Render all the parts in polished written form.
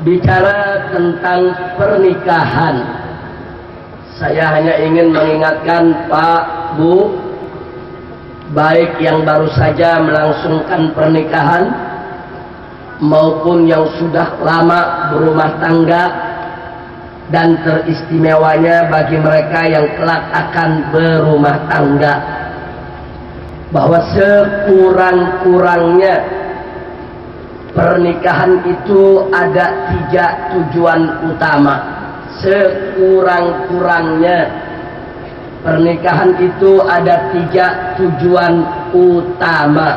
bicara tentang pernikahan. Saya hanya ingin mengingatkan Pak, Bu, baik yang baru saja melangsungkan pernikahan maupun yang sudah lama berumah tangga, dan teristimewanya bagi mereka yang kelak akan berumah tangga, bahwa sekurang-kurangnya pernikahan itu ada 3 tujuan utama. Sekurang-kurangnya pernikahan itu ada 3 tujuan utama.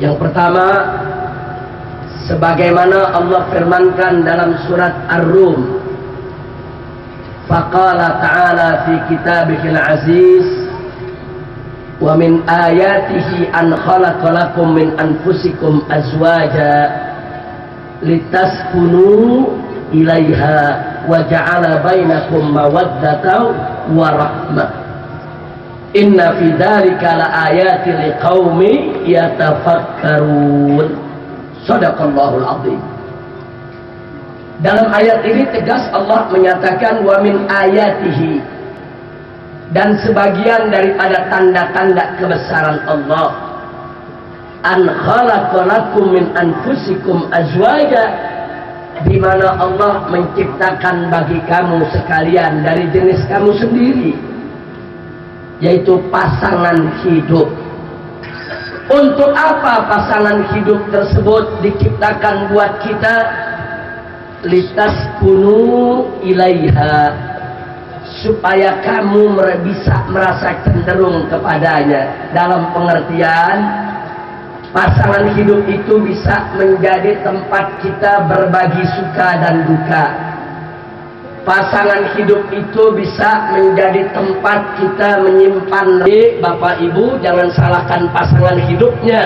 Yang pertama, sebagaimana Allah firmankan dalam surat Ar-Rum, faqala ta'ala fi kitabihil aziz, wa min ayatihi an khalaqalakum min anfusikum azwaja litaskunu ilaiha wa ja'ala bainakum mawaddatan wa rahmah inna fi dzalika laayatin liqaumin yatafakkarun. Shadaqallahul azim. Dalam ayat ini tegas Allah menyatakan wa min ayatihi, dan sebagian daripada tanda-tanda kebesaran Allah, an khalaqalakum min anfusikum azwaja, di mana Allah menciptakan bagi kamu sekalian dari jenis kamu sendiri, yaitu pasangan hidup. Untuk apa pasangan hidup tersebut diciptakan buat kita? Litaskunu ilaiha, supaya kamu bisa merasa cenderung kepadanya. Dalam pengertian, pasangan hidup itu bisa menjadi tempat kita berbagi suka dan duka. Pasangan hidup itu bisa menjadi tempat kita menyimpan. Bapak Ibu jangan salahkan pasangan hidupnya.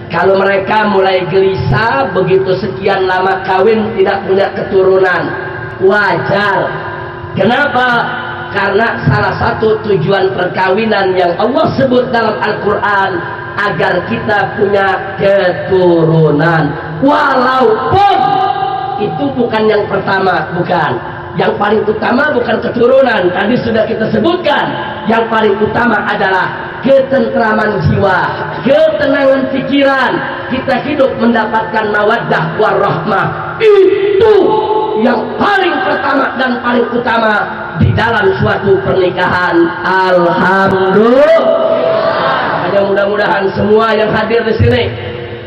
Kalau mereka mulai gelisah begitu sekian lama kawin tidak punya keturunan, wajar. Kenapa? Karena salah satu tujuan perkawinan yang Allah sebut dalam Al-Quran agar kita punya keturunan. Walaupun itu bukan yang pertama, bukan. Yang paling utama bukan keturunan, tadi sudah kita sebutkan. Yang paling utama adalah ketentraman jiwa, ketenangan pikiran. Kita hidup mendapatkan mawaddah warahmah. Itu yang paling pertama dan paling utama di dalam suatu pernikahan. Alhamdulillah. Hanya mudah-mudahan semua yang hadir di sini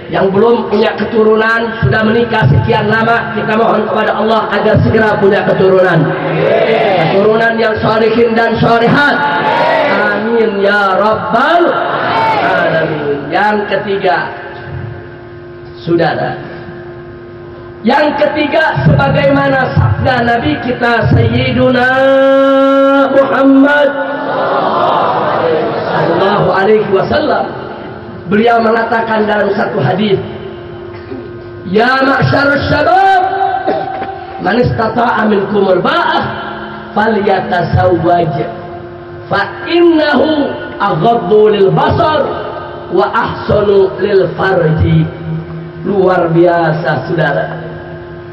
yang belum punya keturunan, sudah menikah sekian lama, kita mohon kepada Allah agar segera punya keturunan. Keturunan yang sholihin dan sholihat. Amin ya rabbal alamin. Yang ketiga, saudara, yang ketiga sebagaimana sabda Nabi kita Sayyiduna Muhammad sallallahu alaihi wasallam, beliau mengatakan dalam satu hadis, ya ma'syarus syabab, man istata'a minkumul ba'ah falyatasawwaj fa innahu aghaddu lil basar wa ahsanu lil farji. Luar biasa, saudara.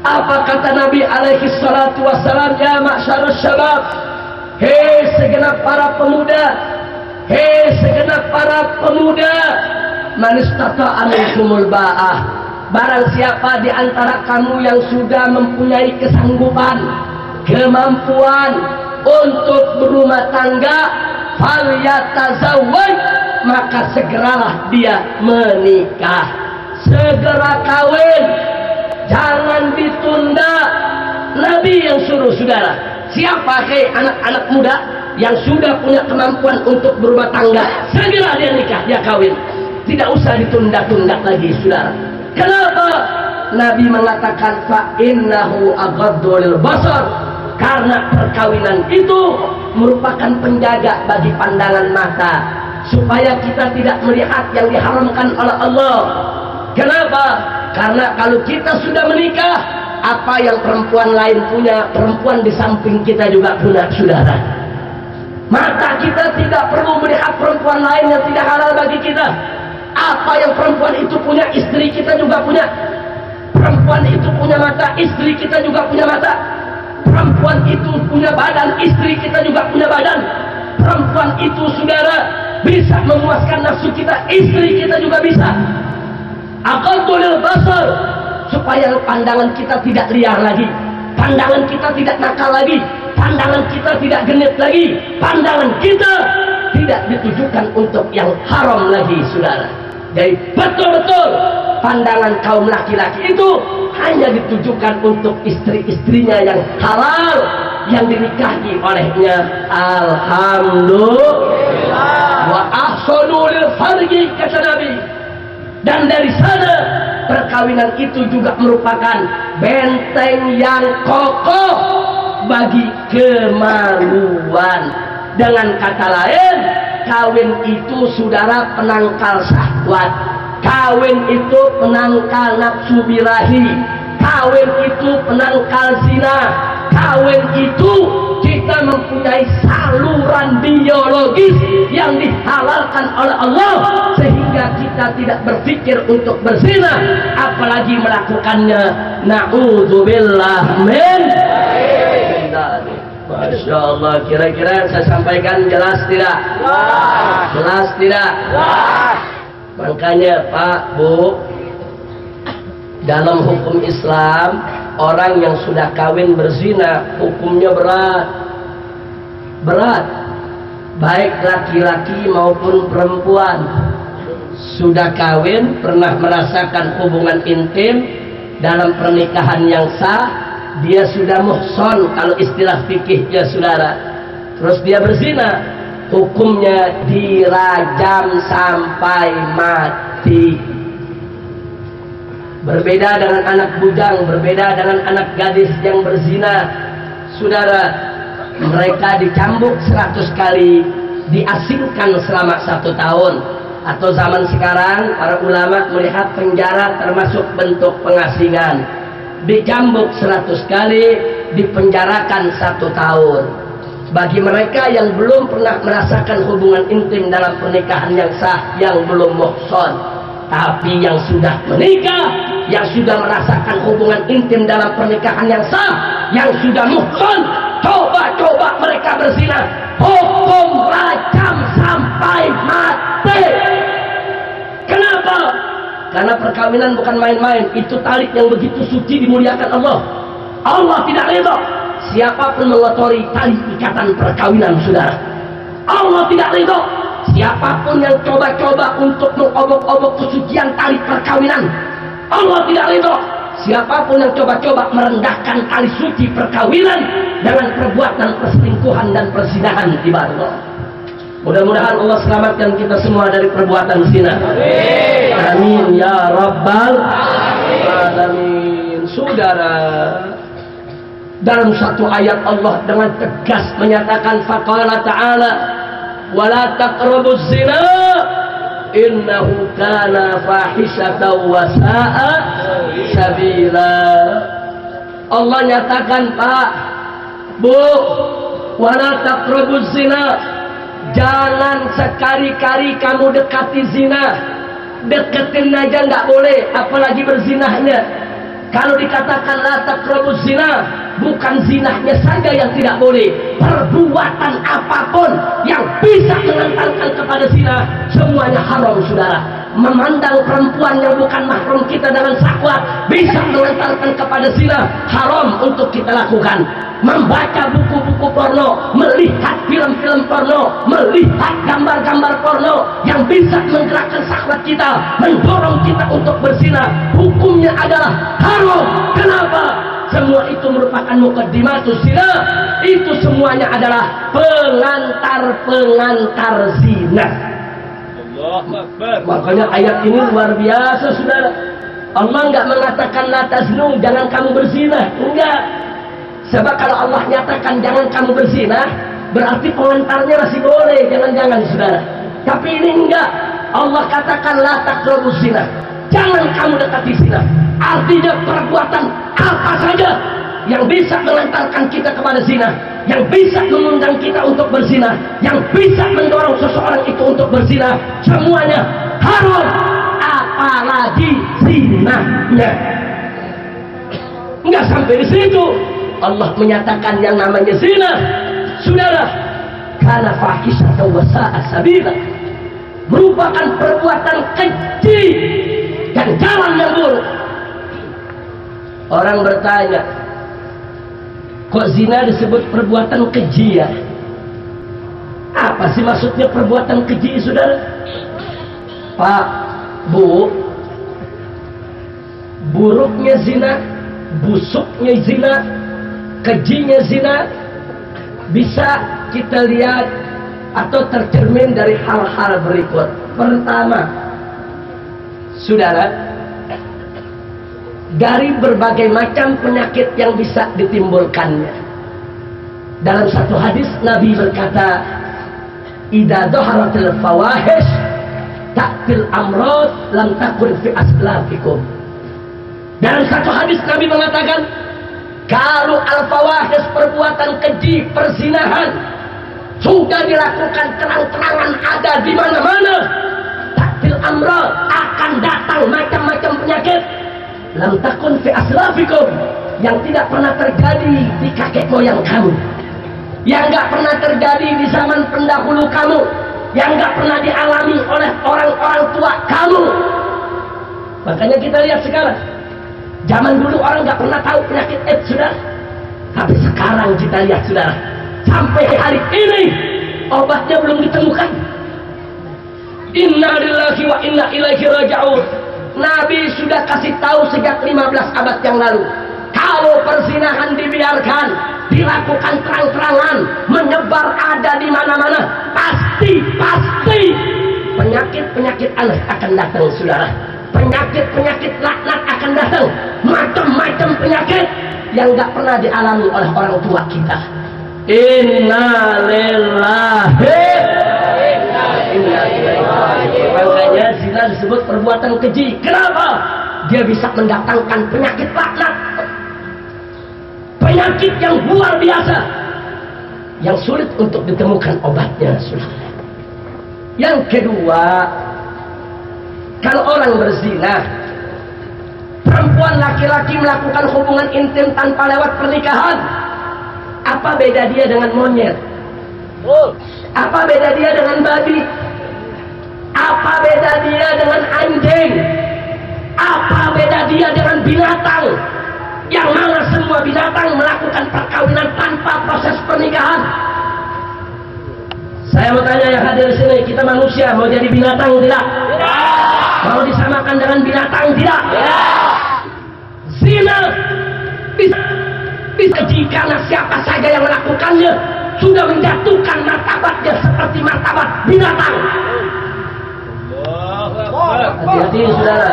Apa kata Nabi alaihi salatu wassalam? Ya ma'syarus syabab, hei segenap para pemuda, hei segenap para pemuda, man istata'a minkumul ba'ah, barang siapa di antara kamu yang sudah mempunyai kesanggupan, kemampuan untuk berumah tangga, falyatazawwaj, maka segeralah dia menikah, segera kawin, jangan ditunda. Nabi yang suruh, saudara. Siapa anak-anak muda yang sudah punya kemampuan untuk berumah tangga, segera dia nikah, dia kawin. Tidak usah ditunda-tunda lagi, saudara. Kenapa? Nabi mengatakan fa innahu aghaddu lil basar, karena perkawinan itu merupakan penjaga bagi pandangan mata, supaya kita tidak melihat yang diharamkan oleh Allah. Kenapa? Karena kalau kita sudah menikah, apa yang perempuan lain punya, perempuan di samping kita juga punya, saudara. Mata kita tidak perlu melihat perempuan lain yang tidak halal bagi kita. Apa yang perempuan itu punya, istri kita juga punya. Perempuan itu punya mata, istri kita juga punya mata. Perempuan itu punya badan, istri kita juga punya badan. Perempuan itu, saudara, bisa memuaskan nafsu kita, istri kita juga bisa. Aqallul basar, supaya pandangan kita tidak liar lagi, pandangan kita tidak nakal lagi, pandangan kita tidak genit lagi, pandangan kita tidak ditujukan untuk yang haram lagi, saudara. Jadi betul-betul pandangan kaum laki-laki itu hanya ditujukan untuk istri-istrinya yang halal, yang dinikahi olehnya. Alhamdulillah. Wa ahsanu lil farji, kata Nabi. Dan dari sana perkawinan itu juga merupakan benteng yang kokoh bagi kemaluan. Dengan kata lain, kawin itu, saudara, penangkal syahwat. Kawin itu penangkal nafsu birahi. Kawin itu penangkal zina. Kawin itu kita mempunyai saluran biologis yang dihalalkan oleh Allah, sehingga kita tidak berpikir untuk berzina, apalagi melakukannya. Na'udzubillah min. Masya Allah, kira-kira saya sampaikan jelas tidak? Jelas tidak? Makanya Pak, Bu, dalam hukum Islam, orang yang sudah kawin berzina hukumnya berat. Berat. Baik laki-laki maupun perempuan. Sudah kawin, pernah merasakan hubungan intim dalam pernikahan yang sah, dia sudah muhson kalau istilah fikihnya, saudara. Terus dia berzina, hukumnya dirajam sampai mati. Berbeda dengan anak bujang, berbeda dengan anak gadis yang berzina, saudara. Mereka dicambuk 100 kali, diasingkan selama 1 tahun. Atau zaman sekarang para ulama melihat penjara termasuk bentuk pengasingan. Dicambuk 100 kali, dipenjarakan 1 tahun. Bagi mereka yang belum pernah merasakan hubungan intim dalam pernikahan yang sah, yang belum muhson. Tapi yang sudah menikah, yang sudah merasakan hubungan intim dalam pernikahan yang sah, yang sudah muhson, coba-coba mereka berzina, hukum rajam sampai mati. Kenapa? Karena perkawinan bukan main-main. Itu tali yang begitu suci, dimuliakan Allah. Allah tidak ridha siapapun mengotori tali ikatan perkawinan, saudara. Allah tidak ridha siapapun yang coba-coba untuk mengobok-obok kesucian tali perkawinan. Allah tidak ridha siapapun yang coba-coba merendahkan tali suci perkawinan dengan perbuatan perselingkuhan dan perzinahan. Ibadah. Mudah-mudahan Allah selamatkan kita semua dari perbuatan zina. Amin ya rabbal alamin. Saudara, dalam satu ayat Allah dengan tegas menyatakan, faqala ta'ala wala taqrabuz zina innahu kana fahisatan wa sa'a sabila. Allah nyatakan, Pak, Bu, wala taqrabuz zina, jangan sekali-kali kamu dekati zina. Deketin aja nggak boleh, apalagi berzinahnya. Kalau dikatakan la taqrabuz zina, bukan zinahnya saja yang tidak boleh, perbuatan apapun yang bisa mengantarkan kepada zina, semuanya haram, saudara. Memandang perempuan yang bukan mahram kita dengan syahwat bisa mengantarkan kepada zina, haram untuk kita lakukan. Membaca buku-buku porno, melihat film-film porno, melihat gambar-gambar porno yang bisa menggerakkan syahwat kita, mendorong kita untuk berzina, hukumnya adalah haram. Kenapa? Semua itu merupakan muqaddimatus zina. Itu semuanya adalah pengantar-pengantar zina. Makanya ayat ini luar biasa, saudara. Allah nggak mengatakan la taznu, jangan kamu berzina, enggak. Sebab kalau Allah nyatakan jangan kamu berzina, berarti pengantarnya masih boleh, jangan-jangan, saudara. Tapi ini enggak. Allah katakan la taqrabuz zina, jangan kamu dekati zina. Artinya perbuatan apa saja yang bisa mengantarkan kita kepada zina, yang bisa mengundang kita untuk berzina, yang bisa mendorong seseorang itu untuk berzina, semuanya haram, apalagi zinanya. Nggak sampai di situ, Allah menyatakan yang namanya zina, saudara, kana fahisyatan wa sa'a sabila, merupakan perbuatan keji dan jalan yang buruk. Orang bertanya, kok zina disebut perbuatan keji ya? Apa sih maksudnya perbuatan keji, saudara? Pak, Bu, buruknya zina, busuknya zina, kejinya zina bisa kita lihat atau tercermin dari hal-hal berikut. Pertama, saudara, dari berbagai macam penyakit yang bisa ditimbulkannya. Dalam satu hadis Nabi berkata, idza dhaharatil fawahish ta'til amrad lam takun fi aslafikum. Dalam satu hadis Nabi mengatakan, kalau al-fawahish, perbuatan keji, perzinahan sudah dilakukan terang-terangan ada di mana-mana, ta'til amrad, akan datang macam-macam penyakit lam takun fi aslafikum, yang tidak pernah terjadi di kakek moyang kamu, yang nggak pernah terjadi di zaman pendahulu kamu, yang nggak pernah dialami oleh orang-orang tua kamu. Makanya kita lihat sekarang, zaman dulu orang nggak pernah tahu penyakit AIDS, saudara, tapi sekarang kita lihat, saudara, sampai hari ini obatnya belum ditemukan. Inna lillahi wa inna ilaihi raji'un. Nabi sudah kasih tahu sejak 15 abad yang lalu, kalau perzinahan dibiarkan, dilakukan terang-terangan, menyebar ada di mana-mana, pasti penyakit-penyakit aneh akan datang, saudara. Penyakit-penyakit laknat akan datang, macam-macam penyakit yang nggak pernah dialami oleh orang tua kita. Inna lillahi inna ilaihi raji'un. Makanya zina disebut perbuatan keji. Kenapa? Dia bisa mendatangkan penyakit laknat, penyakit yang luar biasa, yang sulit untuk ditemukan obatnya, saudara. Yang kedua, kalau orang berzina, perempuan laki-laki melakukan hubungan intim tanpa lewat pernikahan, apa beda dia dengan monyet? Apa beda dia dengan babi? Apa beda dia dengan anjing? Apa beda dia dengan binatang? Yang mana semua binatang melakukan perkawinan tanpa proses pernikahan. Saya mau tanya yang hadir di sini, kita manusia mau jadi binatang tidak? Mau disamakan dengan binatang tidak? Zina bisa jika siapa saja yang melakukannya sudah menjatuhkan martabatnya seperti martabat binatang. Hati-hati, saudara.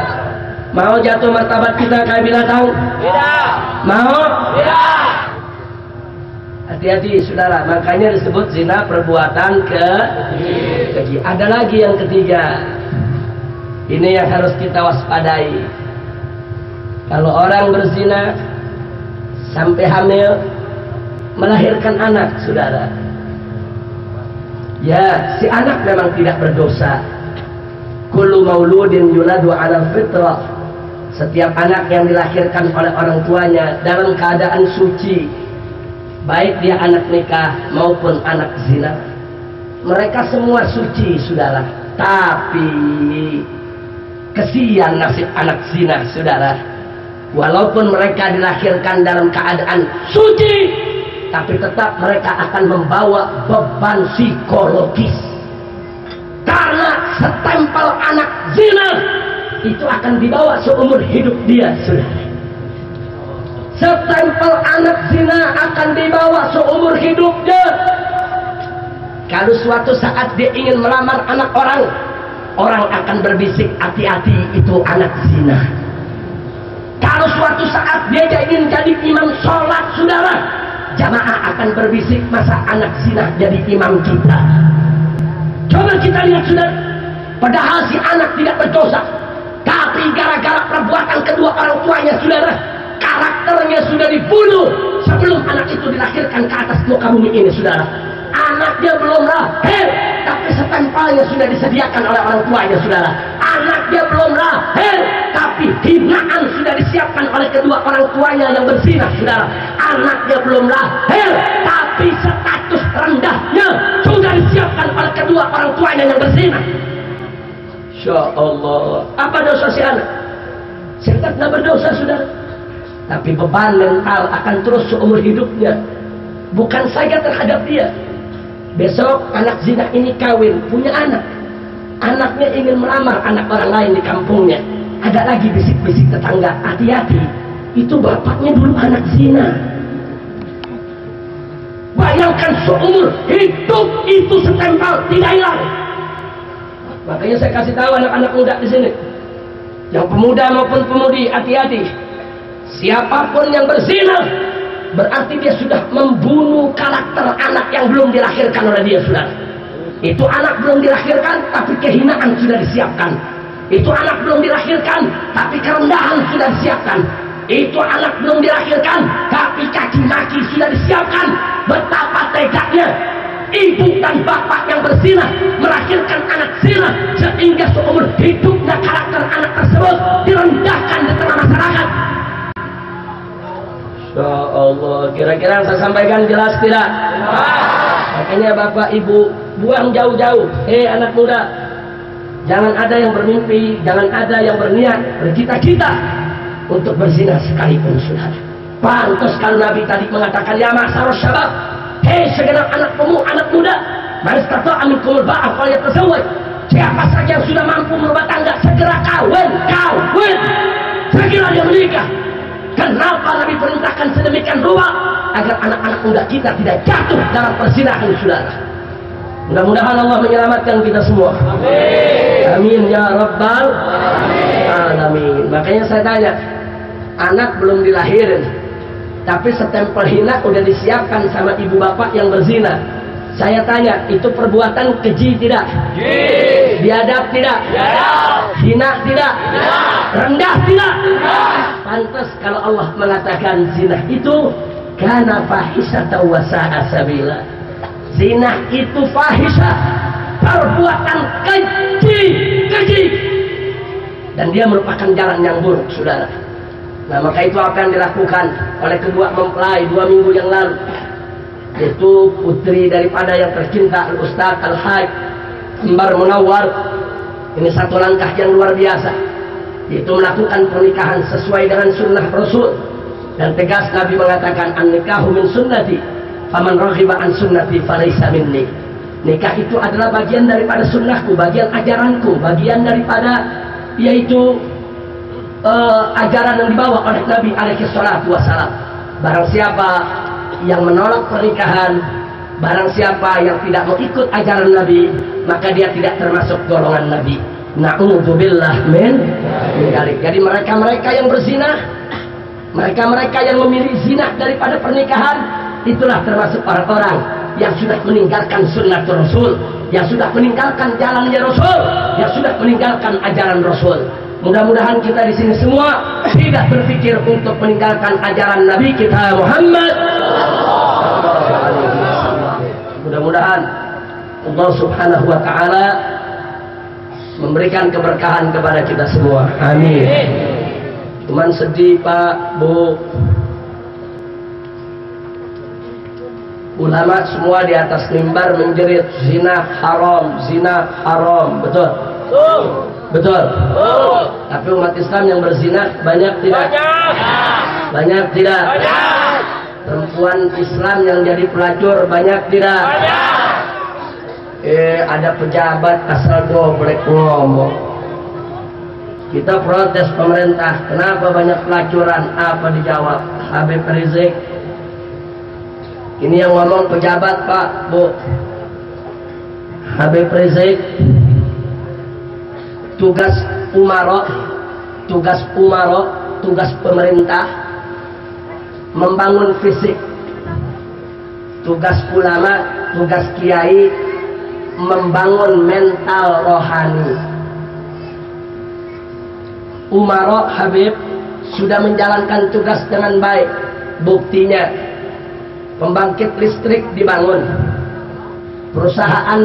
Mau jatuh martabat kita kayak binatang? Tidak. Mau? Tidak. Hati-hati, saudara. Makanya disebut zina perbuatan keji. Ada lagi yang ketiga. Ini yang harus kita waspadai. Kalau orang berzina sampai hamil, melahirkan anak, saudara, ya, si anak memang tidak berdosa. Kullu mauludin yuladu ala fitrah. Setiap anak yang dilahirkan oleh orang tuanya dalam keadaan suci, baik dia anak nikah maupun anak zina, mereka semua suci, saudara. Tapi kesian nasib anak zina, saudara. Walaupun mereka dilahirkan dalam keadaan suci, tapi tetap mereka akan membawa beban psikologis. Karena setempel anak zina itu akan dibawa seumur hidup dia, saudara. Setempel anak zina akan dibawa seumur hidupnya. Kalau suatu saat dia ingin melamar anak orang, orang akan berbisik, hati-hati, itu anak zina. Kalau suatu saat dia ingin jadi imam sholat, saudara, jamaah akan berbisik, masa anak zina jadi imam kita. Coba kita lihat, saudara, padahal si anak tidak berdosa, tapi gara-gara perbuatan kedua orang tuanya, saudara, karakternya sudah dibunuh sebelum anak itu dilahirkan ke atas muka bumi ini, saudara. Anaknya belum lahir, tapi setempelnya sudah disediakan oleh orang tuanya, saudara. Anaknya belum lahir, tapi hinaan sudah disiapkan oleh kedua orang tuanya yang berzina, saudara. Anaknya belum lahir, tapi status rendahnya sudah disiapkan oleh kedua orang tuanya yang berzina. Insya Allah. Apa dosa si anak? Setan tidak berdosa, saudara. Tapi beban mental akan terus seumur hidupnya. Bukan saja terhadap dia. Besok anak zina ini kawin, punya anak. Anaknya ingin melamar anak orang lain di kampungnya. Ada lagi bisik-bisik tetangga, hati-hati. Itu bapaknya dulu anak zina. Bayangkan seumur hidup itu setempel, tidak hilang. Makanya saya kasih tahu anak-anak muda di sini. Yang pemuda maupun pemudi, hati-hati. Siapapun yang berzina, berarti dia sudah membunuh karakter anak yang belum dilahirkan oleh dia, saudara. Itu anak belum dilahirkan, tapi kehinaan sudah disiapkan. Itu anak belum dilahirkan, tapi kerendahan sudah disiapkan. Itu anak belum dilahirkan, tapi caci maki sudah disiapkan. Betapa tegaknya ibu dan bapak yang berzina melahirkan anak zina, sehingga seumur hidupnya karakter anak tersebut direndahkan di tengah masyarakat. Ya Allah, kira-kira saya sampaikan jelas tidak? Makanya bapak ibu buang jauh-jauh. Anak muda, jangan ada yang bermimpi, jangan ada yang berniat, bercita-cita untuk berzina sekalipun, saudara. Pantas kalau Nabi tadi mengatakan ya ma'syarus syabab, segenap anak muda, man istata'a minkumul ba'ah falyatazawwaj. Siapa saja yang sudah mampu merubah tangga, segera kawin. Segera dia menikah. Kenapa Nabi perintahkan sedemikian rupa? Agar anak-anak muda kita tidak jatuh dalam perzinahan, saudara. Mudah-mudahan Allah menyelamatkan kita semua. Amin. Amin ya Rabbal Alamin. Makanya saya tanya, anak belum dilahirin, tapi setempel hina udah disiapkan sama ibu bapak yang berzina. Saya tanya, itu perbuatan keji tidak? Biadab tidak? Hina tidak? Rendah tidak? Pantas kalau Allah mengatakan zina itu kana fahisatan wa sa'a sabila. Zina itu fahisah, perbuatan keji, dan dia merupakan jalan yang buruk, saudara. Nah, maka itu apa yang dilakukan oleh kedua mempelai 2 minggu yang lalu, yaitu putri daripada yang tercinta Al-Ustaz Al-Haj Ambar Munawwar. Ini satu langkah yang luar biasa, yaitu melakukan pernikahan sesuai dengan sunnah Rasul. Dan tegas Nabi mengatakan, an-nikahu min sunnati, faman raghiba an sunnati falaysa minni. Nikah itu adalah bagian daripada sunnahku, bagian ajaranku, bagian daripada yaitu ajaran yang dibawa oleh Nabi alaihi salatu wassalam. Barang siapa yang menolak pernikahan, barang siapa yang tidak mengikut ajaran Nabi, maka dia tidak termasuk golongan Nabi. Na'udzubillah min dzalik. Jadi mereka-mereka yang berzina, mereka-mereka yang memilih zina daripada pernikahan, itulah termasuk orang-orang yang sudah meninggalkan sunnah Rasul, yang sudah meninggalkan jalannya Rasul, yang sudah meninggalkan ajaran Rasul. Mudah-mudahan kita di sini semua tidak berpikir untuk meninggalkan ajaran Nabi kita Muhammad. Mudah-mudahan Allah Subhanahu wa taala memberikan keberkahan kepada kita semua. Amin. Cuman sedih Pak, Bu. Ulama semua di atas mimbar menjerit zina haram, betul? Betul. Tapi umat Islam yang berzina banyak tidak? Banyak tidak? Perempuan Islam yang jadi pelacur banyak tidak? Ada pejabat asal goblek ngomong. Kita protes pemerintah, kenapa banyak pelacuran? Apa dijawab? Habib Rizik. Ini yang ngomong pejabat Pak, Bu. Habib Rizik. Tugas umaro, tugas pemerintah membangun fisik. Tugas ulama, tugas kiai membangun mental rohani. Umaro Habib sudah menjalankan tugas dengan baik. Buktinya pembangkit listrik dibangun, perusahaan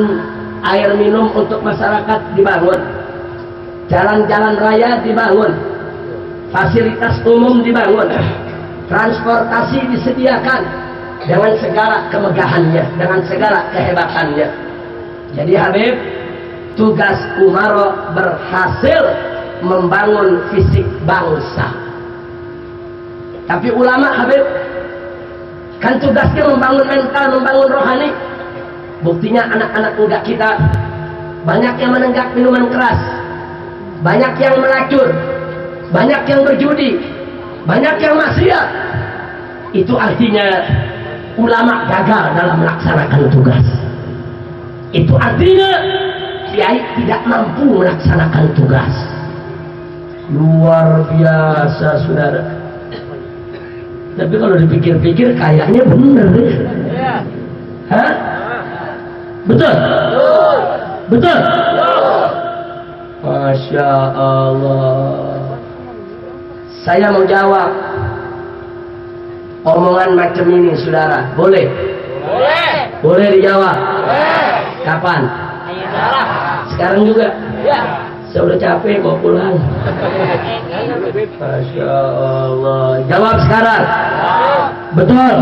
air minum untuk masyarakat dibangun, jalan-jalan raya dibangun, fasilitas umum dibangun, transportasi disediakan dengan segala kemegahannya, dengan segala kehebatannya. Jadi Habib, tugas Umaro berhasil membangun fisik bangsa. Tapi ulama Habib kan tugasnya membangun mental, membangun rohani. Buktinya anak-anak muda kita banyak yang menenggak minuman keras, banyak yang melacur, banyak yang berjudi, banyak yang maksiat. Itu artinya ulama gagal dalam melaksanakan tugas. Itu artinya kiai tidak mampu melaksanakan tugas. Luar biasa saudara. Tapi kalau dipikir-pikir kayaknya bener deh. Hah? Betul? Betul? Masya Allah. Saya mau jawab omongan macam ini saudara. Boleh? Boleh. Boleh dijawab? Boleh. Kapan? Sekarang juga? Ya. Saya udah capek mau pulang. Masya Allah. Jawab sekarang. Betul.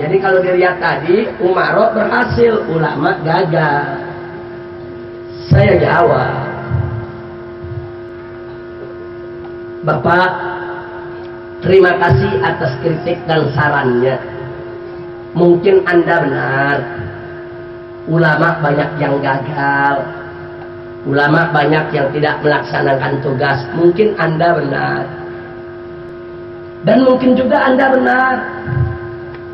Jadi kalau dilihat tadi Umaro berhasil, ulama gagal. Saya jawab, Bapak, terima kasih atas kritik dan sarannya. Mungkin Anda benar, ulama banyak yang gagal, ulama banyak yang tidak melaksanakan tugas. Mungkin Anda benar, dan mungkin juga Anda benar,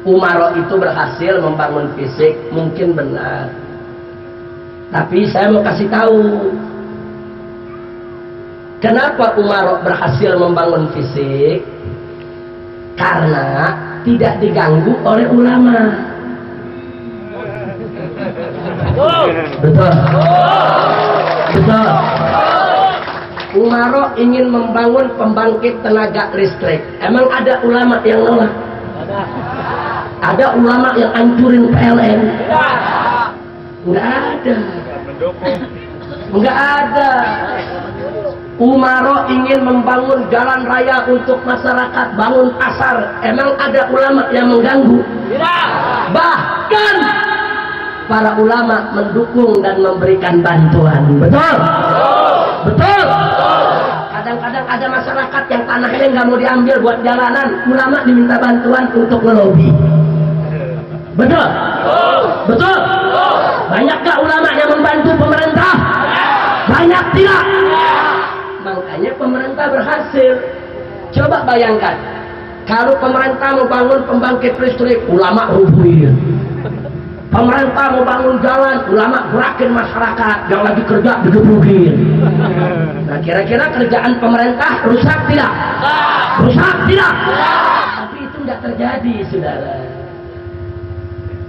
Umaro itu berhasil membangun fisik. Mungkin benar. Tapi saya mau kasih tahu, kenapa Umaro berhasil membangun fisik? Karena tidak diganggu oleh ulama. Betul. Betul. Umaro ingin membangun pembangkit tenaga listrik. Emang ada ulama yang nolak? Ada ulama yang hancurin PLN? Enggak ada. Enggak ada. Umaro ingin membangun jalan raya untuk masyarakat, bangun pasar. Emang ada ulama yang mengganggu? Bahkan para ulama mendukung dan memberikan bantuan. Betul? Betul? Kadang-kadang ada masyarakat yang tanahnya nggak mau diambil buat jalanan, ulama diminta bantuan untuk ngelobi. Betul? Betul? Banyak gak ulama yang membantu pemerintah? Banyak tidak? Makanya pemerintah berhasil. Coba bayangkan, kalau pemerintah mau bangun pembangkit listrik, ulama rubuhin. Pemerintah mau bangun jalan, ulama gerakin masyarakat yang lagi kerja digebukin. Nah, kira-kira kerjaan pemerintah rusak tidak? Rusak tidak? Tapi itu tidak terjadi, saudara.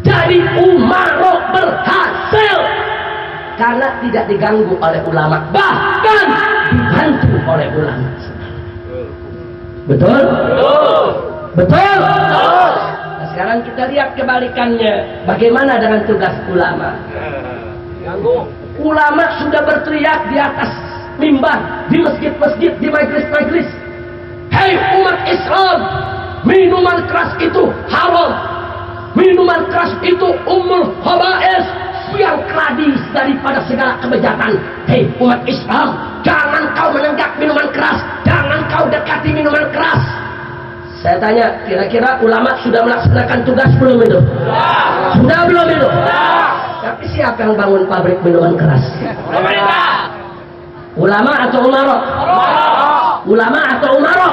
Jadi Umaro berhasil karena tidak diganggu oleh ulama, bahkan dibantu oleh ulama. Betul? Betul? Nah, sekarang kita lihat kebalikannya. Bagaimana dengan tugas ulama? Ulama sudah berteriak di atas mimbar, di masjid-masjid, di majlis-majlis. Hei umat Islam, minuman keras itu haram. Minuman keras itu ummul khaba'is, yang kladis daripada segala kebejatan. Hei umat Islam, jangan kau menenggak minuman keras, jangan kau dekati minuman keras. Saya tanya, kira-kira ulama sudah melaksanakan tugas belum itu? Sudah belum itu? Tapi siapa yang bangun pabrik minuman keras? Ulama atau Umaro? Ulama atau Umaro?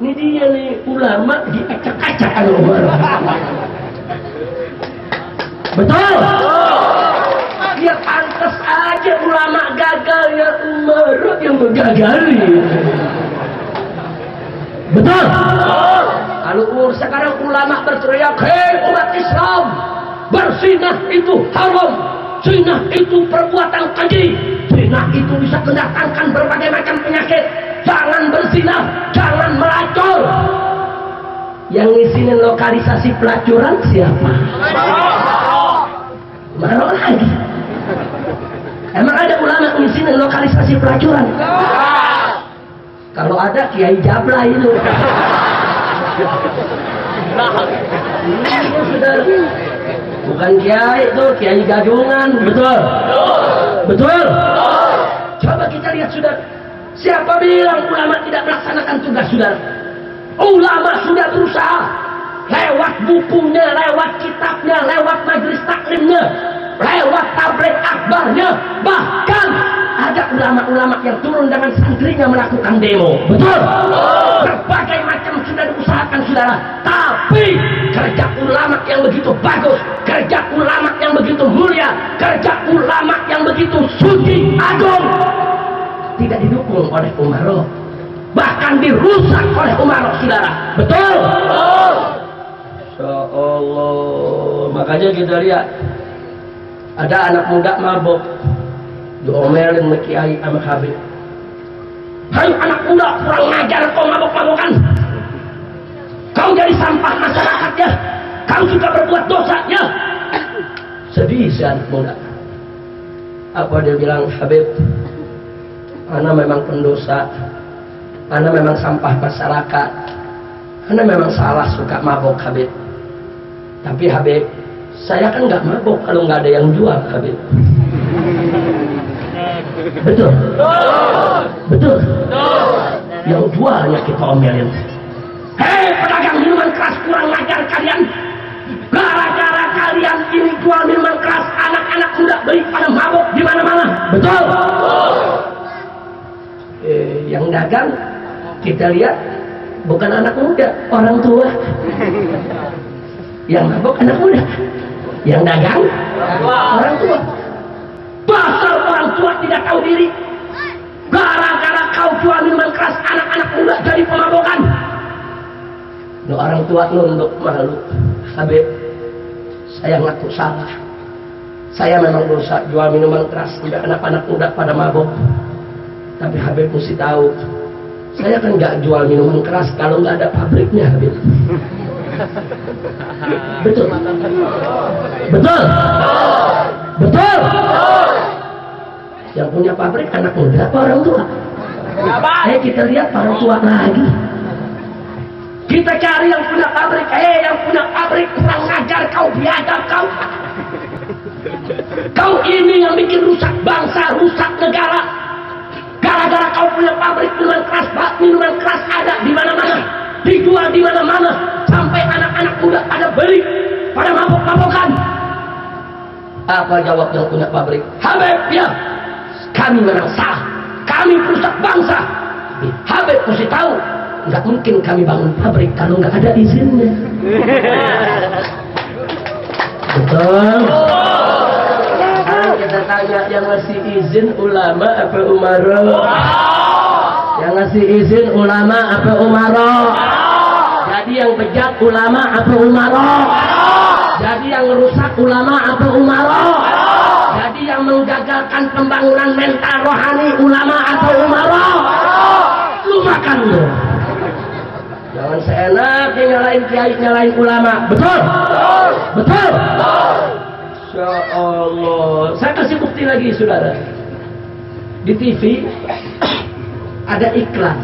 Ini dia nih, ulama diacak-acak oleh Umaro. Betul? Ya pantas aja ulama gagal, ya Umaro yang menggagali. Betul? Lalu sekarang ulama berteriak, hei umat Islam, berzinah itu haram, zinah itu perbuatan keji, zinah itu bisa mendatangkan berbagai macam penyakit. Jangan berzinah, jangan melacur. Yang ngisinin lokalisasi pelacuran siapa? Umaro lagi. Emang ada ulama izinin lokalisasi pelacuran? Kalau ada Kiai Jabla itu. Bukan Kiai itu, Kiai Gadungan, betul? Betul? Coba kita lihat saudara. Siapa bilang ulama tidak melaksanakan tugas saudara? Ulama sudah berusaha lewat bukunya, lewat kitabnya, lewat majelis taklimnya, lewat tabligh akbarnya, bahkan ada ulama-ulama yang turun dengan santrinya melakukan demo. Betul? Berbagai macam sudah diusahakan saudara, tapi kerja ulama yang begitu bagus, kerja ulama yang begitu mulia, kerja ulama yang begitu suci, agung, tidak didukung oleh umaro, bahkan dirusak oleh umaro saudara. Betul? Insya Allah. Makanya kita lihat ada anak muda mabok diomelin sama Kiai sama Habib. Hai anak muda, kurang ngajar kau mabok-mabokan. Kau jadi sampah masyarakat ya. Kau juga berbuat dosa ya. Sedih si anak muda. Apa dia bilang? Habib, ana memang pendosa, ana memang sampah masyarakat, ana memang salah suka mabok Habib. Tapi Habib, saya kan nggak mabok kalau nggak ada yang jual Habib. Betul? Betul? Yang jualnya kita omelin. Hei pedagang minuman keras, kurang ngajar kalian. Gara-gara kalian ini jual minuman keras, anak-anak muda beli pada mabok di mana-mana. Betul? Yang dagang kita lihat bukan anak muda, orang tua. Yang mabok anak muda, yang dagang orang tua. Dasar orang tua tidak tahu diri. Gara-gara kau jual minuman keras, anak-anak muda jadi pemabokan. No, orang tua nunduk malu. Habib, saya ngaku salah. Saya memang dosa jual minuman keras sampai anak-anak muda pada mabok. Tapi Habib mesti tahu, saya kan nggak jual minuman keras kalau nggak ada pabriknya Habib. Betul? Betul? Betul? Yang punya pabrik anak muda apa orang tua? Kita lihat orang tua lagi. Kita cari yang punya pabrik. Yang punya pabrik kurang ngajar kau, biadab kau. Kau ini yang bikin rusak bangsa, rusak negara. Gara-gara kau punya pabrik minuman keras ada di mana-mana, dijual di mana-mana, sampai anak-anak muda pada beli, pada mabok-mabokan. Apa jawab yang punya pabrik? Habib, ya, kami memang salah, kami perusak bangsa. Habib mesti tahu, nggak mungkin kami bangun pabrik kalau nggak ada izinnya. Betul? Sekarang kita tanya, yang ngasih izin ulama apa umaro? Yang ngasih izin ulama apa umaro? Jadi yang bejat ulama apa umaro? Jadi yang rusak ulama apa umaro? Jadi yang menggagalkan pembangunan mental rohani ulama atau umaro? Lu makan lu. Jangan seenaknya nyalain kiai, nyalain ulama. Betul? Betul? Insya Allah. Saya kasih bukti lagi saudara. Di TV ada iklan.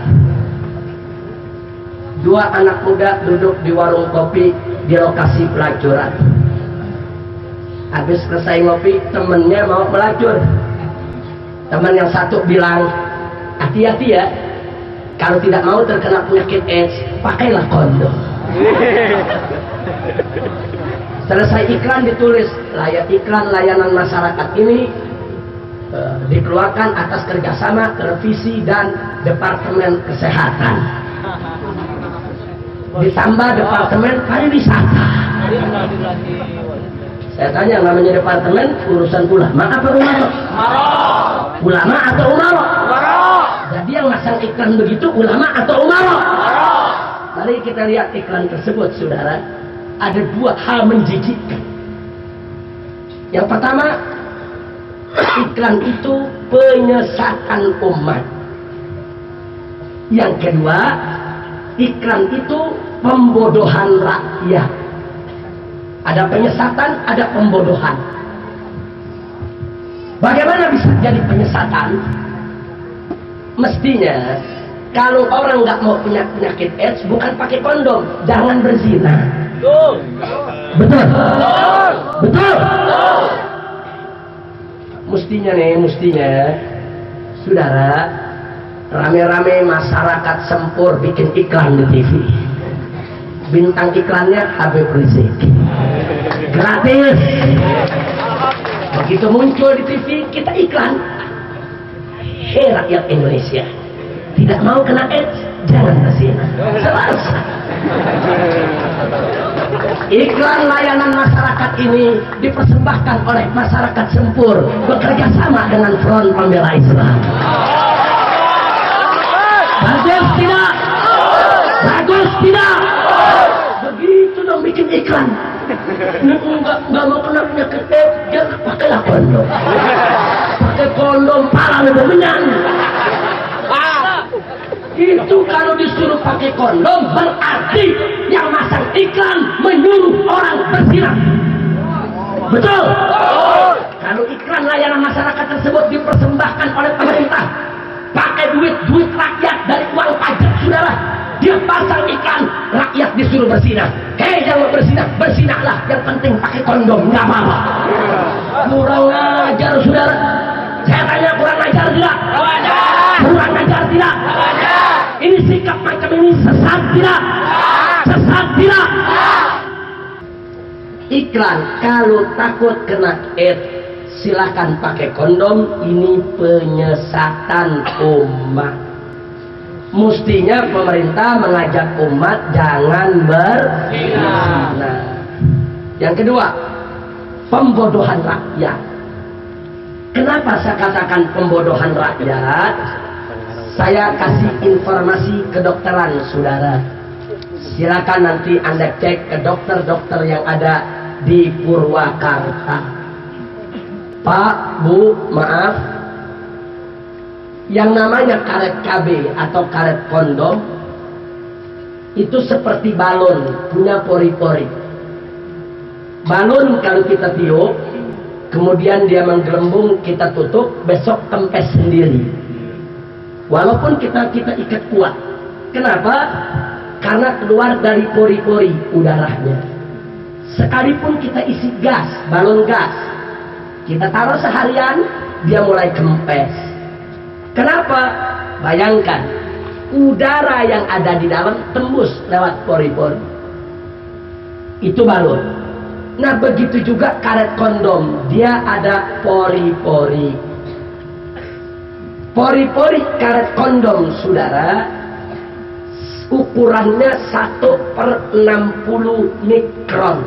Dua anak muda duduk di warung kopi di lokasi pelacuran. Habis selesai ngopi, temennya mau melacur. Teman yang satu bilang, hati-hati ya, kalau tidak mau terkena penyakit AIDS, pakailah kondom. Selesai iklan ditulis, iklan layanan masyarakat ini dikeluarkan atas kerjasama televisi dan Departemen Kesehatan. Ditambah Departemen Pariwisata. Saya tanya, namanya departemen urusan ulama apa umaro? Ulama atau umaro? Jadi yang masang iklan begitu ulama atau umaro? Mari kita lihat iklan tersebut saudara. Ada dua hal menjijikkan. Yang pertama, iklan itu penyesatan umat. Yang kedua, iklan itu pembodohan rakyat. Ada penyesatan, ada pembodohan. Bagaimana bisa jadi penyesatan. Mestinya kalau orang nggak mau punya penyakit AIDS, bukan pakai kondom, jangan berzina. Betul. Betul. Mestinya saudara, rame-rame masyarakat Sempur bikin iklan di TV. Bintang iklannya Habib Rizik, gratis. Begitu muncul di TV, kita iklan. Hei rakyat Indonesia, tidak mau kena AIDS, jangan berzina. Selesai. Iklan layanan masyarakat ini dipersembahkan oleh masyarakat Sempur bekerja sama dengan Front Pembela Islam. Bagus tidak? Bagus tidak? Begitu dong bikin iklan. Nggak mau kena penyakit AIDS, jangan pakailah kondom. Pakai kondom parah lebih menyan. Itu kalau disuruh pakai kondom berarti yang masang iklan menyuruh orang berzina. Betul? Kalau iklan layanan masyarakat tersebut dipersembahkan oleh pemerintah pakai duit rakyat dari uang pajak saudara, dia pasang iklan, rakyat disuruh berzina. Hei, jangan berzina, berzinaklah, yang penting pakai kondom, nggak apa-apa. Kurang ajar saudara. Saya tanya, kurang ajar tidak? Kurang ajar tidak? Ini sikap macam ini sesat tidak? Sesat tidak? Iklan, kalau takut kena AIDS silakan pakai kondom. Ini penyesatan umat. Mestinya pemerintah mengajak umat jangan berzina. Nah, yang kedua, pembodohan rakyat. Kenapa saya katakan pembodohan rakyat? Saya kasih informasi kedokteran saudara. Silakan nanti Anda cek ke dokter-dokter yang ada di Purwakarta. Pak, Bu, maaf, yang namanya karet KB atau karet kondom itu seperti balon, punya pori-pori. Balon kalau kita tiup, kemudian dia menggelembung, kita tutup, besok kempes sendiri. Walaupun kita ikat kuat. Kenapa? Karena keluar dari pori-pori udaranya. Sekalipun kita isi gas, balon gas, kita taruh seharian, dia mulai kempes. Kenapa? Bayangkan, udara yang ada di dalam tembus lewat pori-pori. Itu balon. Nah, begitu juga karet kondom, dia ada pori-pori. Pori-pori karet kondom saudara ukurannya 1/60 mikron.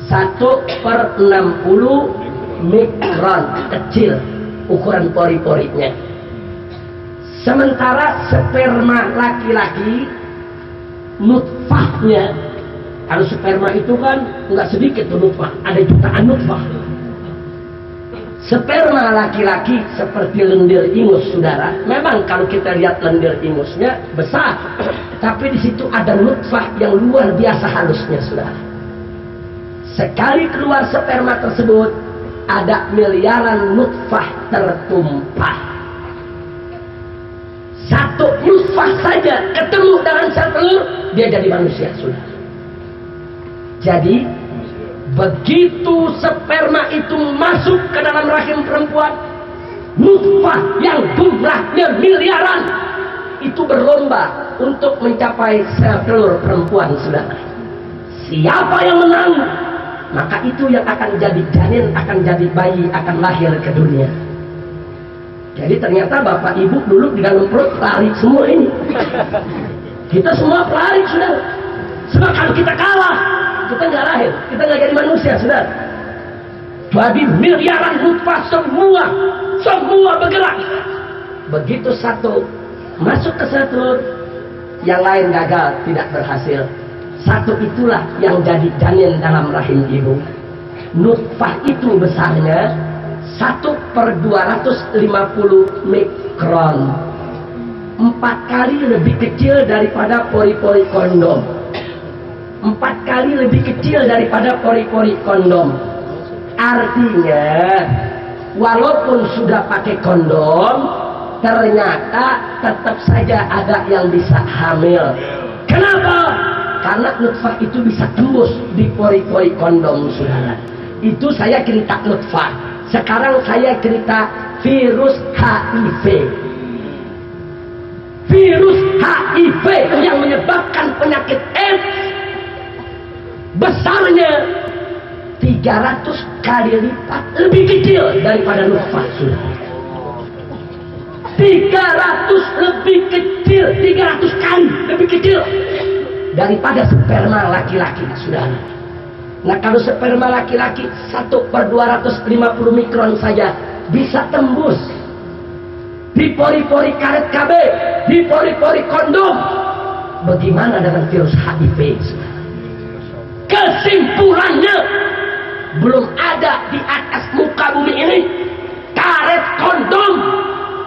1/60 mikron, kecil ukuran pori-porinya. Sementara sperma laki-laki nutfahnya, kalau sperma itu kan nggak sedikit tuh nutfah, ada jutaan nutfah. Sperma laki-laki seperti lendir ingus saudara. Memang kalau kita lihat lendir ingusnya besar, tapi di situ ada nutfah yang luar biasa halusnya saudara. Sekali keluar sperma tersebut, ada miliaran nutfah tertumpah. Satu nutfah saja ketemu dengan sel telur, dia jadi manusia saudara. Jadi begitu sperma itu masuk ke dalam rahim perempuan, nutfah yang jumlahnya miliaran itu berlomba untuk mencapai sel telur perempuan saudara. Siapa yang menang, maka itu yang akan jadi janin, akan jadi bayi, akan lahir ke dunia. Jadi ternyata bapak ibu dulu di dalam perut pelari semua ini. Kita semua pelari saudara. Sebab kalau kita kalah, kita nggak lahir, kita nggak jadi manusia saudara. Jadi miliaran nutfah semua bergerak. Begitu satu masuk ke satu, yang lain gagal, tidak berhasil. Satu itulah yang jadi janin dalam rahim ibu. Nutfah itu besarnya 1/250 mikron. 4 kali lebih kecil daripada pori-pori kondom. 4 kali lebih kecil daripada pori-pori kondom. Artinya walaupun sudah pakai kondom, ternyata tetap saja ada yang bisa hamil. Kenapa? Karena nutfah itu bisa tembus di pori-pori kondom, saudara. Itu saya cerita nutfah. Sekarang saya cerita virus HIV. Virus HIV yang menyebabkan penyakit AIDS besarnya 300 kali lipat lebih kecil daripada nutfah, saudara. 300 lebih kecil, 300 kali lebih kecil daripada sperma laki-laki, saudara. Nah, kalau sperma laki-laki 1/250 mikron saja bisa tembus di pori-pori karet KB, di pori-pori kondom. Bagaimana dengan virus HIV, saudara? Kesimpulannya, belum ada di atas muka bumi ini karet kondom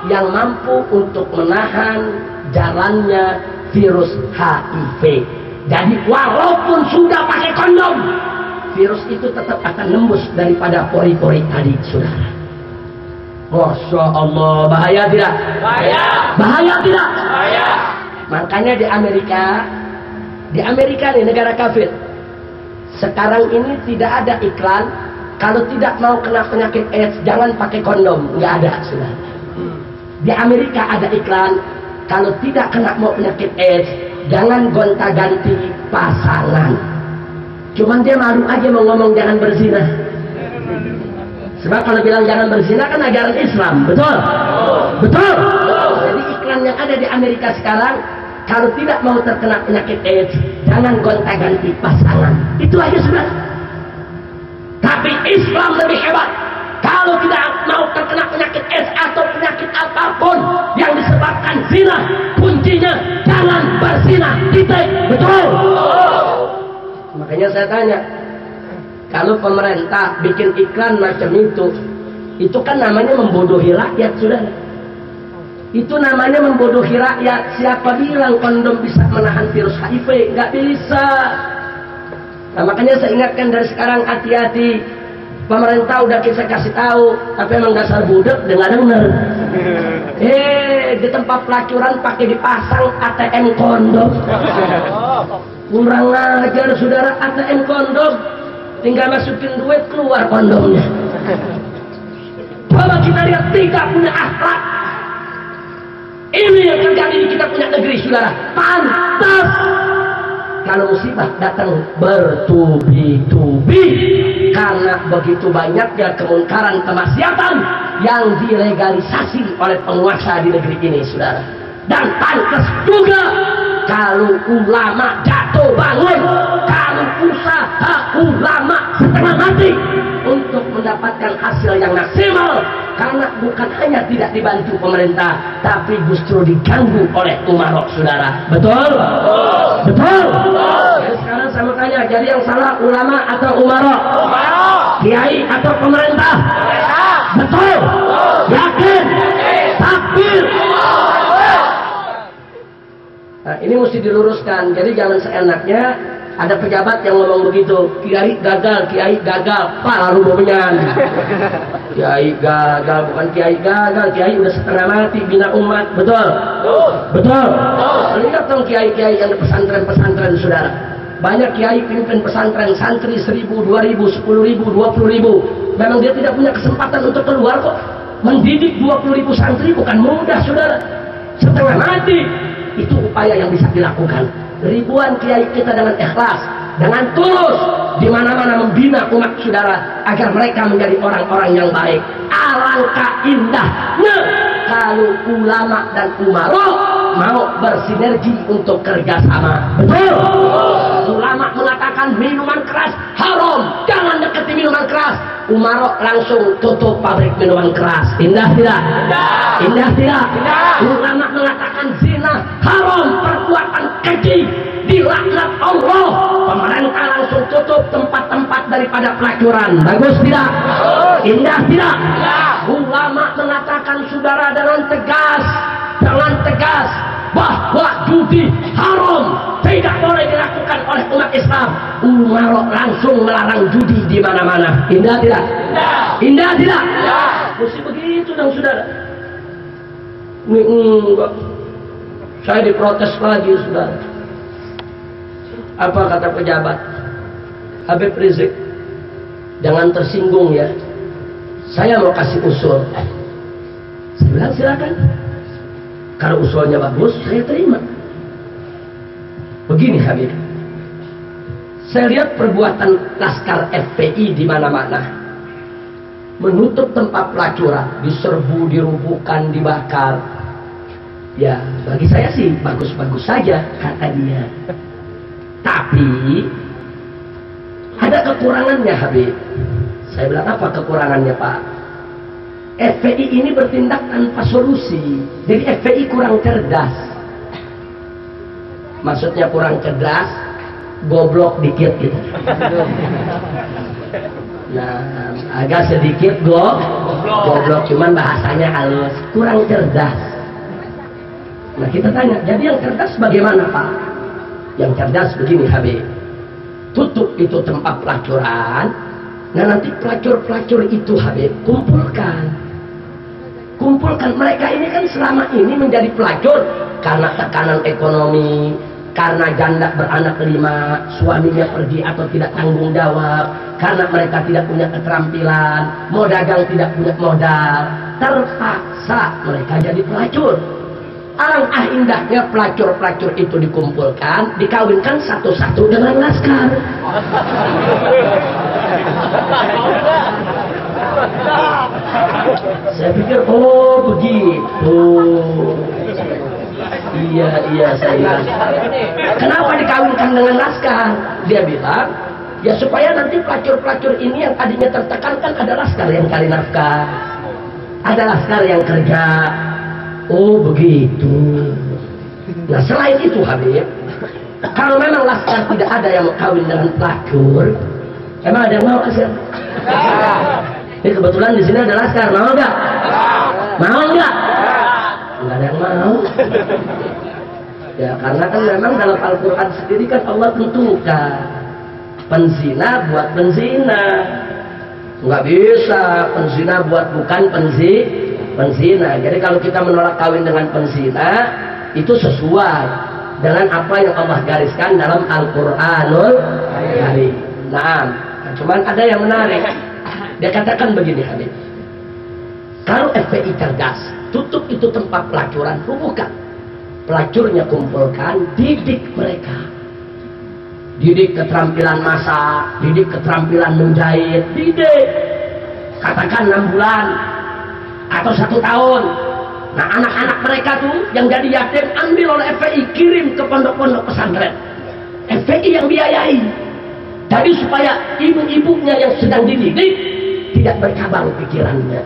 yang mampu untuk menahan jalannya virus HIV. Jadi walaupun sudah pakai kondom, virus itu tetap akan nembus daripada pori-pori tadi, saudara. Masya Allah, bahaya tidak? Bahaya. Bahaya tidak? Bahaya. Makanya di Amerika nih, negara kafir, sekarang ini tidak ada iklan kalau tidak mau kena penyakit AIDS jangan pakai kondom, nggak ada, saudara. Di Amerika ada iklan kalau tidak kena mau penyakit AIDS jangan gonta-ganti pasangan. Cuman dia malu aja mau ngomong jangan berzina. Sebab kalau bilang jangan berzina kan ajaran Islam, betul? Betul. Jadi iklan yang ada di Amerika sekarang, kalau tidak mau terkena penyakit AIDS jangan gonta-ganti pasangan. Itu aja, saudara. Tapi Islam lebih hebat. Kalau tidak mau terkena penyakit AIDS atau penyakit apapun yang disebabkan zina, kuncinya jangan berzina, titik. Betul? Makanya saya tanya, kalau pemerintah bikin iklan macam itu kan namanya membodohi rakyat, saudara. Itu namanya membodohi rakyat. Siapa bilang kondom bisa menahan virus HIV? Nggak bisa. Nah, makanya saya ingatkan dari sekarang, hati-hati. Pemerintah udah kita kasih tahu, tapi emang dasar budak dengar dengar. Di tempat pelacuran pakai dipasang ATM kondom. Kurang ajar, saudara. ATM kondom tinggal masukin duit keluar kondomnya. Coba kita lihat, tidak punya akhlak. Ini yang terjadi di kita punya negeri, saudara. Pantas kalau musibah datang bertubi-tubi karena begitu banyaknya kemungkaran kemaksiatan yang dilegalisasi oleh penguasa di negeri ini, saudara. Dan pantas juga kalau ulama jatuh bangun, kalau usaha ulama setengah mati untuk mendapatkan hasil yang maksimal, karena bukan hanya tidak dibantu pemerintah, tapi justru diganggu oleh umarok, saudara. Betul? Betul? Jadi sekarang saya mau tanya, jadi yang salah ulama atau umarok? Kiai atau pemerintah? Betul? Yakin? Takbir? Nah, ini mesti diluruskan. Jadi jangan seenaknya ada pejabat yang ngomong begitu, kiai gagal, Pak lalu momenyan. Kiai gagal, bukan kiai gagal, kiai udah setengah mati bina umat. Betul? Betul? Lihat dong kiai-kiai yang di pesantren-pesantren, saudara. Banyak kiai pimpin pesantren, santri 1.000, 2.000, 10.000, 20.000. Memang dia tidak punya kesempatan untuk keluar kok. Mendidik 20.000 santri bukan mudah, saudara. Setengah mati. Itu upaya yang bisa dilakukan. Ribuan kiai kita dengan ikhlas, dengan tulus, di mana-mana membina umat, saudara, agar mereka menjadi orang-orang yang baik. Alangkah indahnya kalau ulama dan umarok mau bersinergi untuk kerjasama. Betul? Ulama mengatakan minuman keras haram, jangan dekati minuman keras. Umarok langsung tutup pabrik minuman keras. Indah tidak? Indah tidak? Ulama mengatakan zina haram, perbuatan keji, dilaknat Allah. Pemerintah langsung tutup tempat-tempat daripada pelacuran. Bagus tidak? Indah tidak? Ulama mengatakan, saudara, dengan tegas bahwa judi haram, tidak boleh dilakukan oleh umat Islam. Umarok langsung melarang judi di mana-mana. Indah tidak? Indah tidak? mesti begitu dong saudara. Ini enggak. Saya diprotes lagi saudara. Apa kata pejabat? Habib Rizik, jangan tersinggung ya. Saya mau kasih usul. Saya bilang silakan. Kalau usulnya bagus, saya terima. Begini Habib, saya lihat perbuatan laskar FPI di mana-mana, menutup tempat pelacuran, diserbu, dirubuhkan, dibakar. Ya, bagi saya sih bagus-bagus saja kata dia. Tapi ada kekurangannya Habib. Saya bilang apa kekurangannya Pak? FPI ini bertindak tanpa solusi. Jadi FPI kurang cerdas. Maksudnya kurang cerdas, goblok dikit gitu. Nah, agak sedikit goblok, cuman bahasanya halus, kurang cerdas. Nah kita tanya, jadi yang cerdas bagaimana Pak? Yang cerdas begini Habib, tutup itu tempat pelacuran. Nah nanti pelacur-pelacur itu Habib kumpulkan mereka ini kan selama ini menjadi pelacur karena tekanan ekonomi, karena janda beranak 5, suaminya pergi atau tidak tanggung jawab, karena mereka tidak punya keterampilan, mau dagang tidak punya modal, terpaksa mereka jadi pelacur. Alangkah indahnya pelacur-pelacur itu dikumpulkan, dikawinkan satu-satu dengan laskar. Saya pikir, oh begitu. Iya saya. Kenapa dikawinkan dengan laskar? Dia bilang, ya supaya nanti pelacur-pelacur ini yang tadinya tertekan kan ada laskar yang cari nafkah, ada laskar yang kerja. Oh begitu. Nah selain itu Habib, kalau memang laskar tidak ada yang kawin dengan pelacur, emang ada yang mau kasih? Ini kebetulan di sini ada laskar, mau nggak? Mau nggak? Nggak ada yang mau. Ya karena kan memang dalam Al-Quran sendiri kan Allah tentukan penzina buat penzina, nggak bisa penzina buat bukan penzina. Jadi kalau kita menolak kawin dengan penzina itu sesuai dengan apa yang Allah gariskan dalam Al-Quranul Karim. Nah, cuman ada yang menarik. Dia katakan begini Habib, kalau FPI cerdas, tutup itu tempat pelacuran, rubuhkan. Pelacurnya kumpulkan, didik mereka. Didik keterampilan masak, didik keterampilan menjahit, didik. Katakan 6 bulan atau 1 tahun. Nah anak-anak mereka tuh yang jadi yatim ambil oleh FPI, kirim ke pondok-pondok pesantren. FPI yang biayai. Jadi supaya ibu-ibunya yang sedang dididik tidak bercabang pikirannya.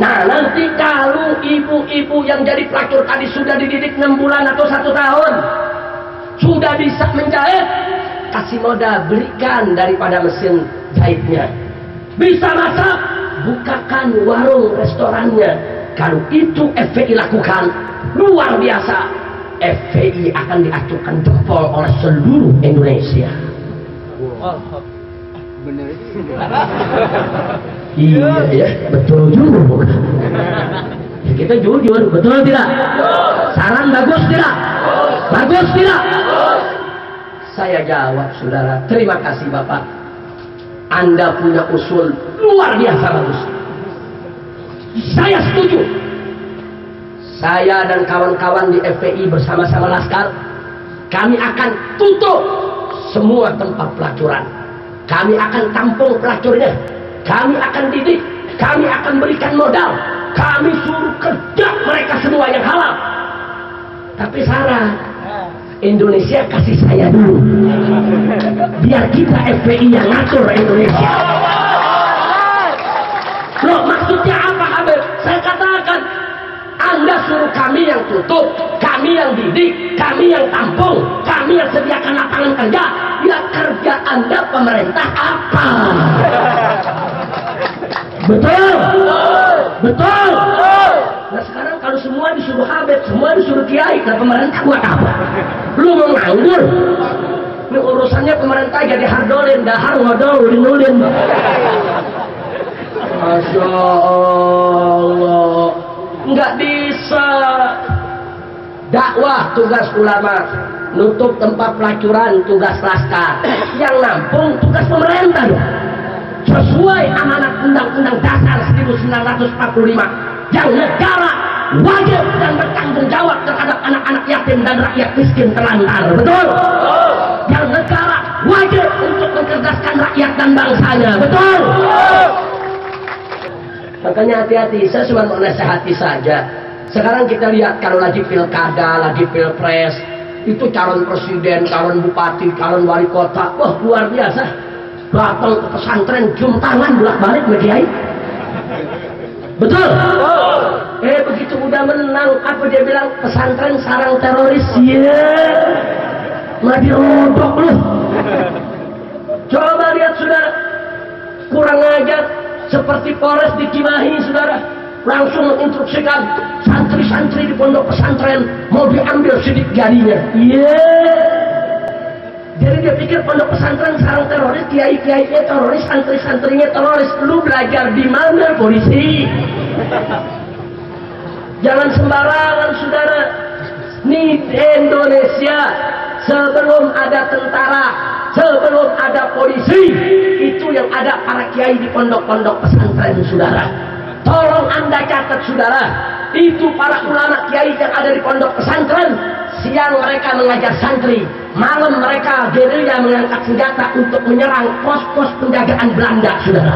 Nah nanti kalau ibu-ibu yang jadi pelacur tadi sudah dididik 6 bulan atau 1 tahun, sudah bisa menjahit, kasih modal, belikan daripada mesin jahitnya. Bisa masak, bukakan warung restorannya. Kalau itu FPI lakukan, luar biasa. FPI akan diacungkan jempol oleh seluruh Indonesia. Bener itu. Iya ya, betul juga. Ya, kita jujur, betul tidak? Saran bagus tidak? Bagus tidak? Saya jawab saudara, terima kasih Bapak. Anda punya usul luar biasa bagus. Saya setuju. Saya dan kawan-kawan di FPI bersama-sama laskar, kami akan tutup semua tempat pelacuran. Kami akan tampung pelacurnya. Kami akan didik. Kami akan berikan modal. Kami suruh kerja mereka semua yang halal. Tapi syarat, Indonesia kasih saya dulu. Biar kita FPI yang ngatur Indonesia. Loh maksudnya apa Habib? Saya katakan, Anda suruh kami yang tutup, kami yang didik, kami yang tampung, kami yang sediakan lapangan kerja. Ya kerja Anda pemerintah apa? Betul? Betul? Nah sekarang kalau semua disuruh Habib, semua disuruh Kiai, nah pemerintah buat apa? Lu mau nganggur? Ini urusannya pemerintah jadi hardolin, dahar ngodol, ulin-ulin. Masya Allah, nggak bisa. Dakwah tugas ulama, nutup tempat pelacuran tugas laskar, yang nampung tugas pemerintah dong. Sesuai amanat Undang-Undang Dasar 1945, yang negara wajib dan bertanggung jawab terhadap anak-anak yatim dan rakyat miskin terlantar. Betul? Yang negara wajib untuk mencerdaskan rakyat dan bangsanya. Betul? Makanya hati-hati, saya cuma mau nasihati saja. Sekarang kita lihat kalau lagi pilkada, lagi pilpres, itu calon presiden, calon bupati, calon wali kota, wah luar biasa. Datang ke pesantren, cium tangan bolak-balik sama kiai. Betul? Begitu udah menang, apa dia bilang? Pesantren sarang teroris. Mah dirodok lu. Coba lihat saudara, kurang ajar seperti Polres di Cimahi saudara, langsung menginstruksikan santri-santri di pondok pesantren mau diambil sidik jarinya. Jadi dia pikir pondok pesantren sarang teroris, kiai-kiainya teroris, santri-santrinya teroris. Lu belajar di mana polisi? Jangan sembarangan saudara. Nih Indonesia sebelum ada tentara, sebelum ada polisi, itu yang ada para kiai di pondok-pondok pesantren saudara. Tolong anda catat saudara, itu para ulama kiai yang ada di pondok pesantren. Siang mereka mengajar santri, malam mereka gerilya mengangkat senjata untuk menyerang pos-pos penjagaan Belanda saudara.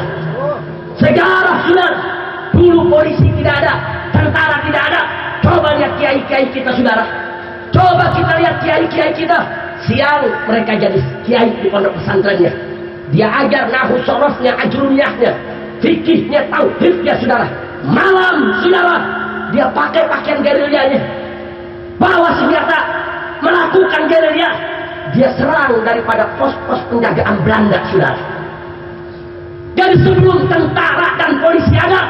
Sejarah saudara, dulu polisi tidak ada, tentara tidak ada. Coba lihat kiai-kiai kita saudara, coba kita lihat kiai-kiai kita. Siang mereka jadi kiai di pondok pesantrennya, dia ajar nahu sorofnya, ajrumiyahnya, fikihnya, tauhidnya saudara. Malam saudara, dia pakai pakaian gerilyanya, bawa senjata, melakukan gerilya. Dia serang daripada pos-pos penjagaan Belanda saudara. Jadi sebelum tentara dan polisi ada,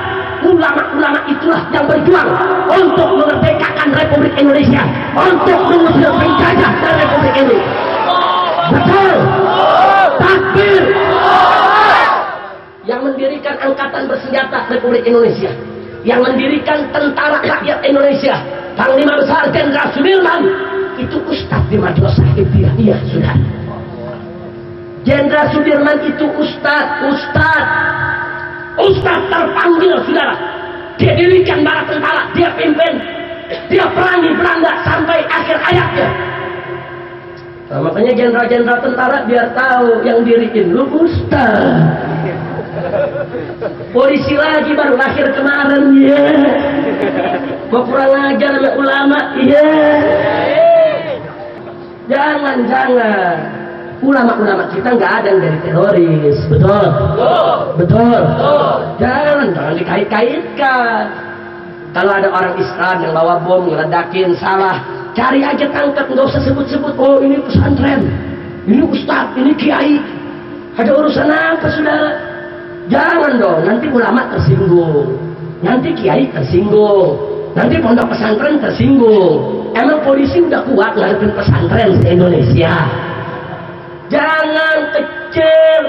ulama-ulama itulah yang berjuang untuk memerdekakan Republik Indonesia, untuk mengusir penjajah dari Republik ini. Betul? Takbir! Yang mendirikan angkatan bersenjata Republik Indonesia, yang mendirikan tentara rakyat Indonesia, Panglima Besar Jenderal Sudirman, itu ustadz di Madrasah Ibtidaiyah sudah. Jenderal Sudirman itu ustadz terpanggil saudara. Dia dirikan bala tentara, dia pimpin, dia perangi Belanda sampai akhir hayatnya. Nah, makanya jenderal-jenderal tentara biar tahu yang diriin lu ustadz. Polisi lagi baru lahir kemarin, mau kurang ajar sama ulama, Jangan. Ulama-ulama kita nggak ada yang dari teroris, betul. Jangan dikait-kaitkan. Kalau ada orang Islam yang bawa bom ngeledakin, salah, cari aja tangkap, nggak usah sebut-sebut. Oh ini pesantren, ini ustadz, ini kiai. Ada urusan apa saudara? Jangan dong, nanti ulama tersinggung, nanti kiai tersinggung, nanti pondok pesantren tersinggung. Emang polisi udah kuat ngadepin pesantren di Indonesia? Jangan kecil,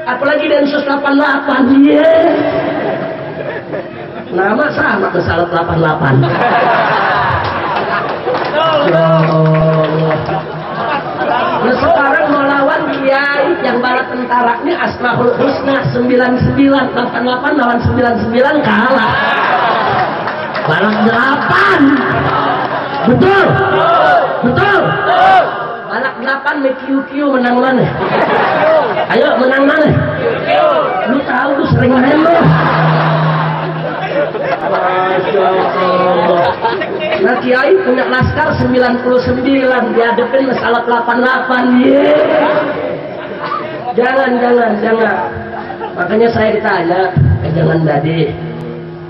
apalagi Densus 88. Nama sama kesalahan 88. Ya Allah. Nah sekarang melawan kiai yang bala tentaranya Asmaul Husna 99, 88 lawan 99 kalah. Balas 8. Betul. Balak 8 mekiu-kiu menang mana? Ayo menang mana? Lu tahu lu sering main lu. Masya Allah. Nah kiai punya laskar 99, dihadapin masalah 88. Jangan. Makanya saya ditanya, jangan tadi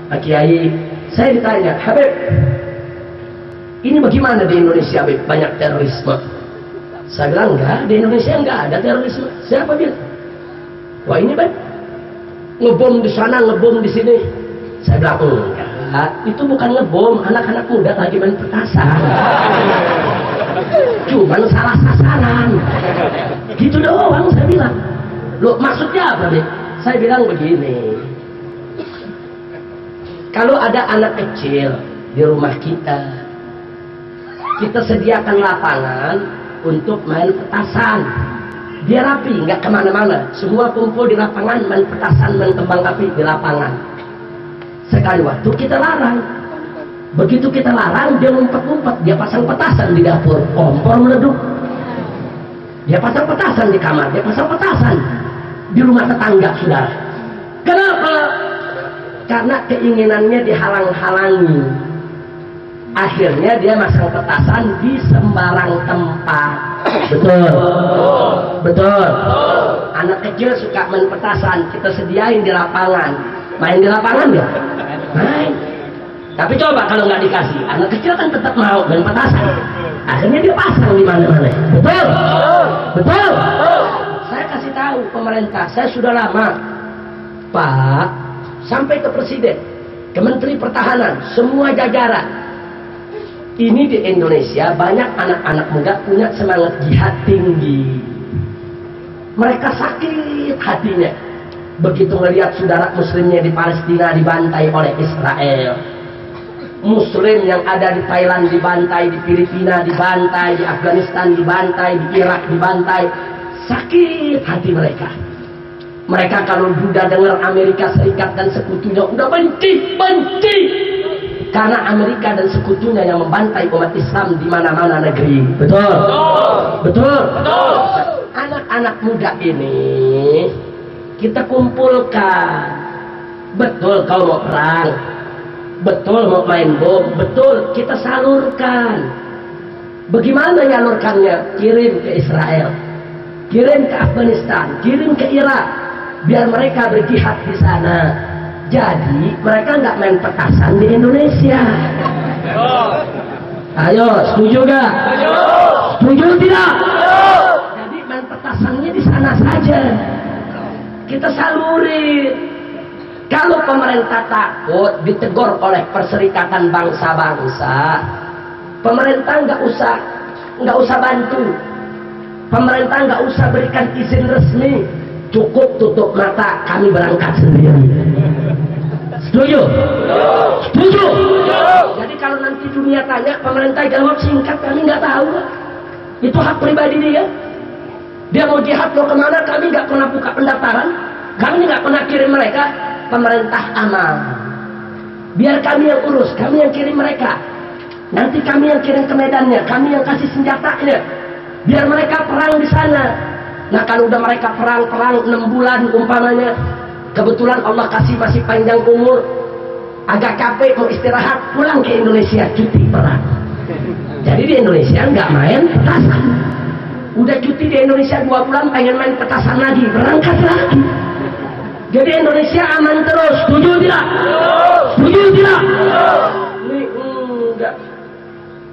Pak Kiai, saya ditanya, Habib, ini bagaimana di Indonesia, Habib? Banyak terorisme. Saya bilang enggak, di Indonesia enggak ada terorisme. Siapa bilang? Wah ini Habib, ngebom di sana, ngebom di sini. Saya bilang enggak, itu bukan ngebom, anak-anak muda lagi main petasan. Cuman salah sasaran. Gitu doang saya bilang. Loh maksudnya apa, Habib? Saya bilang begini, Kalau ada anak kecil di rumah kita sediakan lapangan untuk main petasan. Dia rapi, nggak kemana-mana. Semua kumpul di lapangan, main petasan, main kembang api di lapangan. Sekali waktu kita larang. Begitu kita larang, dia ngumpet-ngumpet. Dia pasang petasan di dapur, kompor meleduk. Dia pasang petasan di kamar, dia pasang petasan di rumah tetangga, saudara. Kenapa? Karena keinginannya dihalang-halangi. Akhirnya dia masang petasan di sembarang tempat. Betul. Betul. Anak kecil suka main petasan, kita sediain di lapangan. Main di lapangan ya? Main. Tapi coba kalau nggak dikasih, anak kecil kan tetap mau main petasan. Akhirnya dia pasang di mana-mana. Betul. Betul. Saya kasih tahu pemerintah, saya sudah lama, Pak, sampai ke Presiden, ke Menteri Pertahanan, semua jajaran. Ini di Indonesia banyak anak-anak muda punya semangat jihad tinggi. Mereka sakit hatinya begitu melihat saudara muslimnya di Palestina dibantai oleh Israel. Muslim yang ada di Thailand dibantai, di Filipina dibantai, di Afghanistan dibantai, di Irak dibantai. Sakit hati mereka. Mereka kalau sudah dengar Amerika Serikat dan sekutunya udah benci. Karena Amerika dan sekutunya yang membantai umat Islam di mana-mana negeri. Betul. Betul. Anak-anak muda ini kita kumpulkan. Betul kau mau perang. Betul mau main bom. Betul kita salurkan. Bagaimana nyalurkannya? Kirim ke Israel, kirim ke Afghanistan, kirim ke Irak, biar mereka berjihad di sana. Jadi mereka nggak main petasan di Indonesia. Ayo, setuju gak? Setuju tidak? Jadi main petasannya di sana saja. Kita saluri. Kalau pemerintah takut ditegur oleh Perserikatan Bangsa-Bangsa, pemerintah nggak usah bantu. Pemerintah nggak usah berikan izin resmi. Cukup tutup mata, kami berangkat sendiri. Setuju? Setuju? Jadi kalau nanti dunia tanya, pemerintah jawab singkat, kami nggak tahu. Itu hak pribadi dia. Dia mau jihad mau kemana, kami nggak pernah buka pendaftaran, kami nggak pernah kirim mereka. Pemerintah aman. Biar kami yang urus, kami yang kirim mereka. Nanti kami yang kirim ke medannya, kami yang kasih senjatanya. Biar mereka perang di sana. Nah kalau udah mereka perang 6 bulan umpamanya, kebetulan Allah kasih masih panjang umur, agak capek mau istirahat, pulang ke Indonesia cuti perang. Jadi di Indonesia nggak main petasan. Udah cuti di Indonesia 2 bulan, pengen main petasan lagi, berangkat lagi. Jadi Indonesia aman terus. Setuju tidak? Setuju tidak? Ini enggak.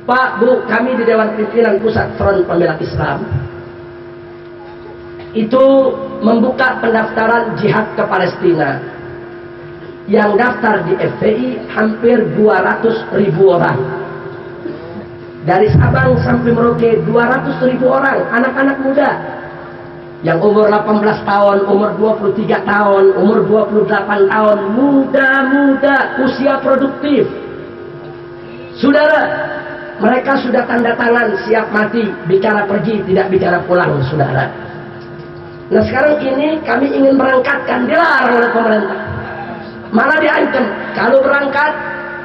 Pak, Bu, kami di Dewan Pimpinan Pusat Front Pembela Islam itu membuka pendaftaran jihad ke Palestina. Yang daftar di FPI hampir 200.000 orang. Dari Sabang sampai Merauke 200.000 orang, anak-anak muda. Yang umur 18 tahun, umur 23 tahun, umur 28 tahun, muda-muda, usia produktif. Saudara, mereka sudah tanda tangan siap mati, bicara pergi, tidak bicara pulang, saudara. Nah sekarang ini kami ingin berangkatkan, dilarang oleh pemerintah. Malah diancam, kalau berangkat,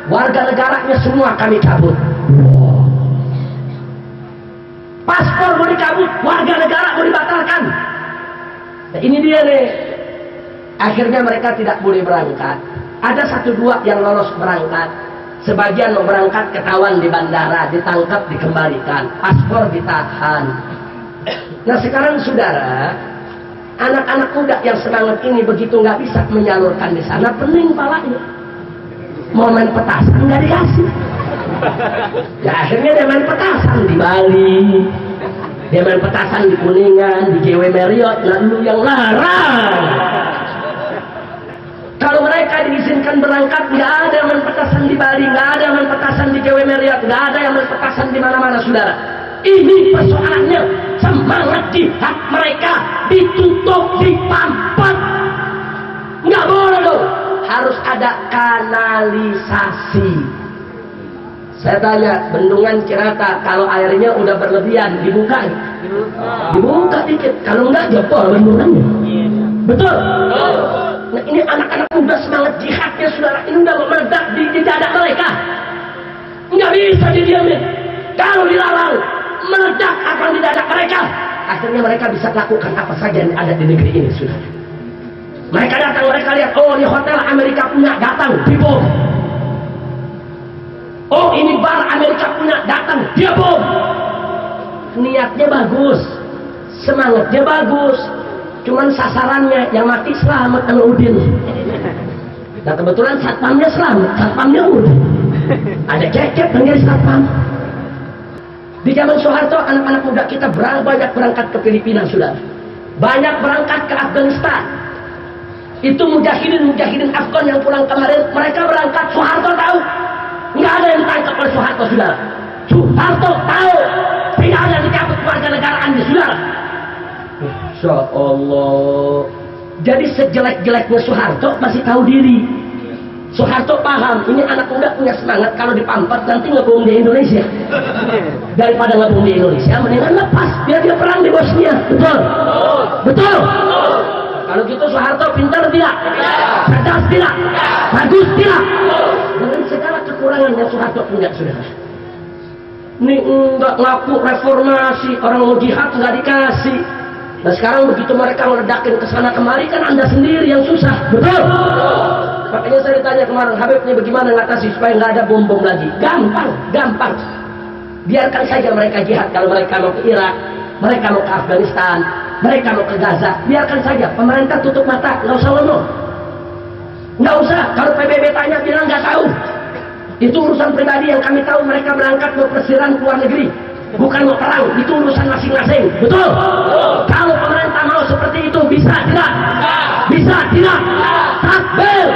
warga negaranya semua kami cabut. Paspor mau dicabut, warga negara mau dibatalkan. Nah, ini dia nih. Akhirnya mereka tidak boleh berangkat. Ada 1-2 yang lolos berangkat. Sebagian mau berangkat ketahuan di bandara, ditangkap, dikembalikan. Paspor ditahan. Nah sekarang saudara, anak-anak muda yang semangat ini begitu nggak bisa menyalurkan di sana, pening palanya. Mau main petasan nggak dikasih. Ya akhirnya dia main petasan di Bali, dia main petasan di Kuningan, di JW Marriott, lalu yang larang. Kalau mereka diizinkan berangkat, nggak ada yang main petasan di Bali, nggak ada yang main petasan di JW Marriott, nggak ada yang main petasan di mana-mana, saudara. Ini persoalannya, semangat jihad mereka ditutup, dipampat. Nggak boleh dong. harus ada kanalisasi. Saya tanya, bendungan Cirata kalau airnya udah berlebihan dibuka? Dibuka dikit, kalau enggak jebol bendungannya. Betul? Nah, ini anak-anak muda semangat jihadnya saudara, ini udah meledak di dada mereka. Nggak bisa didiamin. Kalau dilarang, meledak akan di dada mereka. Akhirnya mereka bisa lakukan apa saja yang ada di negeri ini saudara. Mereka datang, mereka lihat, oh ini hotel Amerika punya, datang, dibom. Oh ini bar Amerika punya, datang, dia bom. Niatnya bagus, semangatnya bagus, cuman sasarannya yang mati selamat sama Udin. Nah kebetulan satpamnya selamat, satpamnya Udin. Ada cecep yang jadi satpam. Di zaman Soeharto anak-anak muda kita banyak berangkat ke Filipina sudah, banyak berangkat ke Afghanistan. Itu mujahidin Afgan yang pulang kemarin, mereka berangkat, Soeharto tahu. Nggak ada yang ditangkap oleh Soeharto saudara. Soeharto tahu tidak ada yang dicabut warga negaraan di saudara. Insya Allah. Jadi sejelek-jeleknya Soeharto masih tahu diri. Soeharto paham ini anak muda punya semangat, kalau dipampat nanti ngebom di Indonesia. Daripada ngebom di Indonesia mendingan lepas biar dia perang di Bosnia. Betul? Betul? Kalau gitu Soeharto pintar tidak? Cerdas tidak? Bagus tidak? Dengan segala kekurangan yang Soeharto punya saudara. Ini enggak ngaku reformasi, orang mau jihad nggak dikasih. Nah sekarang begitu mereka meledakin kesana kemari kan Anda sendiri yang susah. Betul? Makanya saya ditanya kemarin, Habibnya bagaimana ngatasi supaya nggak ada bom-bom lagi. Gampang, gampang. Biarkan saja mereka jihad. Kalau mereka mau ke Irak, mereka mau ke Afghanistan, mereka mau ke Gaza, biarkan saja. Pemerintah tutup mata, nggak usah ngomong. Nggak usah. Kalau PBB tanya bilang nggak tahu. Itu urusan pribadi, yang kami tahu mereka berangkat mau persiran ke luar negeri, bukan mau perang. Itu urusan masing-masing. Betul? Kalau pemerintah mau seperti itu, bisa tidak? Bisa tidak? Takbir!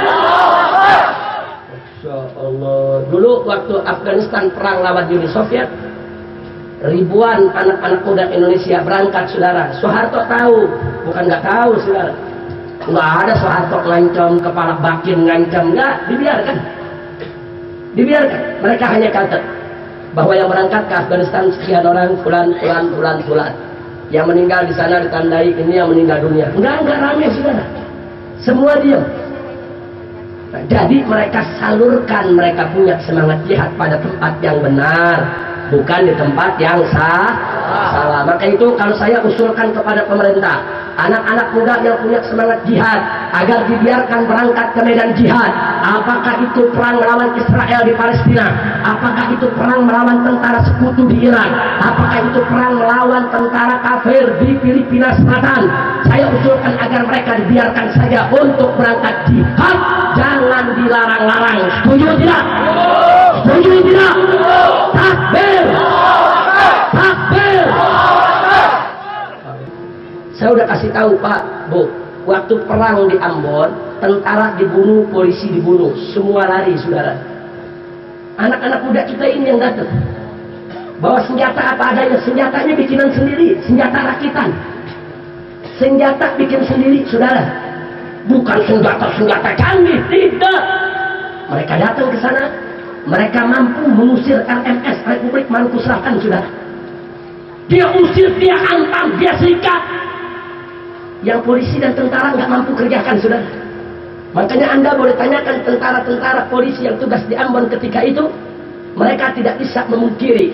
Masya Allah. Dulu waktu Afghanistan perang lawan Uni Soviet, ribuan anak-anak muda Indonesia berangkat saudara. Soeharto tahu, bukan nggak tahu saudara. Nggak ada Soeharto ngancam, kepala bakin ngancam, nggak, dibiarkan. Dibiarkan. Mereka hanya kata bahwa yang berangkat ke Afghanistan sekian orang, fulan. Yang meninggal di sana ditandai ini yang meninggal dunia. Enggak rame saudara. Semua diam. Nah, jadi mereka salurkan, mereka punya semangat jihad pada tempat yang benar, bukan di tempat yang salah. Maka itu kalau saya usulkan kepada pemerintah, anak-anak muda yang punya semangat jihad agar dibiarkan berangkat ke medan jihad. Apakah itu perang melawan Israel di Palestina, apakah itu perang melawan tentara sekutu di Irak, apakah itu perang melawan tentara kafir di Filipina Selatan, saya usulkan agar mereka dibiarkan saja untuk berangkat jihad, jangan dilarang-larang. Setuju tidak? Setuju tidak? Takbir! Takbir! Saya udah kasih tahu Pak, Bu, waktu perang di Ambon, tentara dibunuh, polisi dibunuh, semua lari saudara. Anak-anak muda kita ini yang datang, bawa senjata apa adanya, senjatanya bikinan sendiri, senjata rakitan, senjata bikin sendiri saudara, bukan senjata canggih, tidak. Mereka datang ke sana, mereka mampu mengusir RMS Republik Maluku Selatan saudara. Dia usir, dia hantam, dia sikat. Yang polisi dan tentara nggak mampu kerjakan saudara. Makanya Anda boleh tanyakan tentara-tentara polisi yang tugas di Ambon ketika itu, mereka tidak bisa memungkiri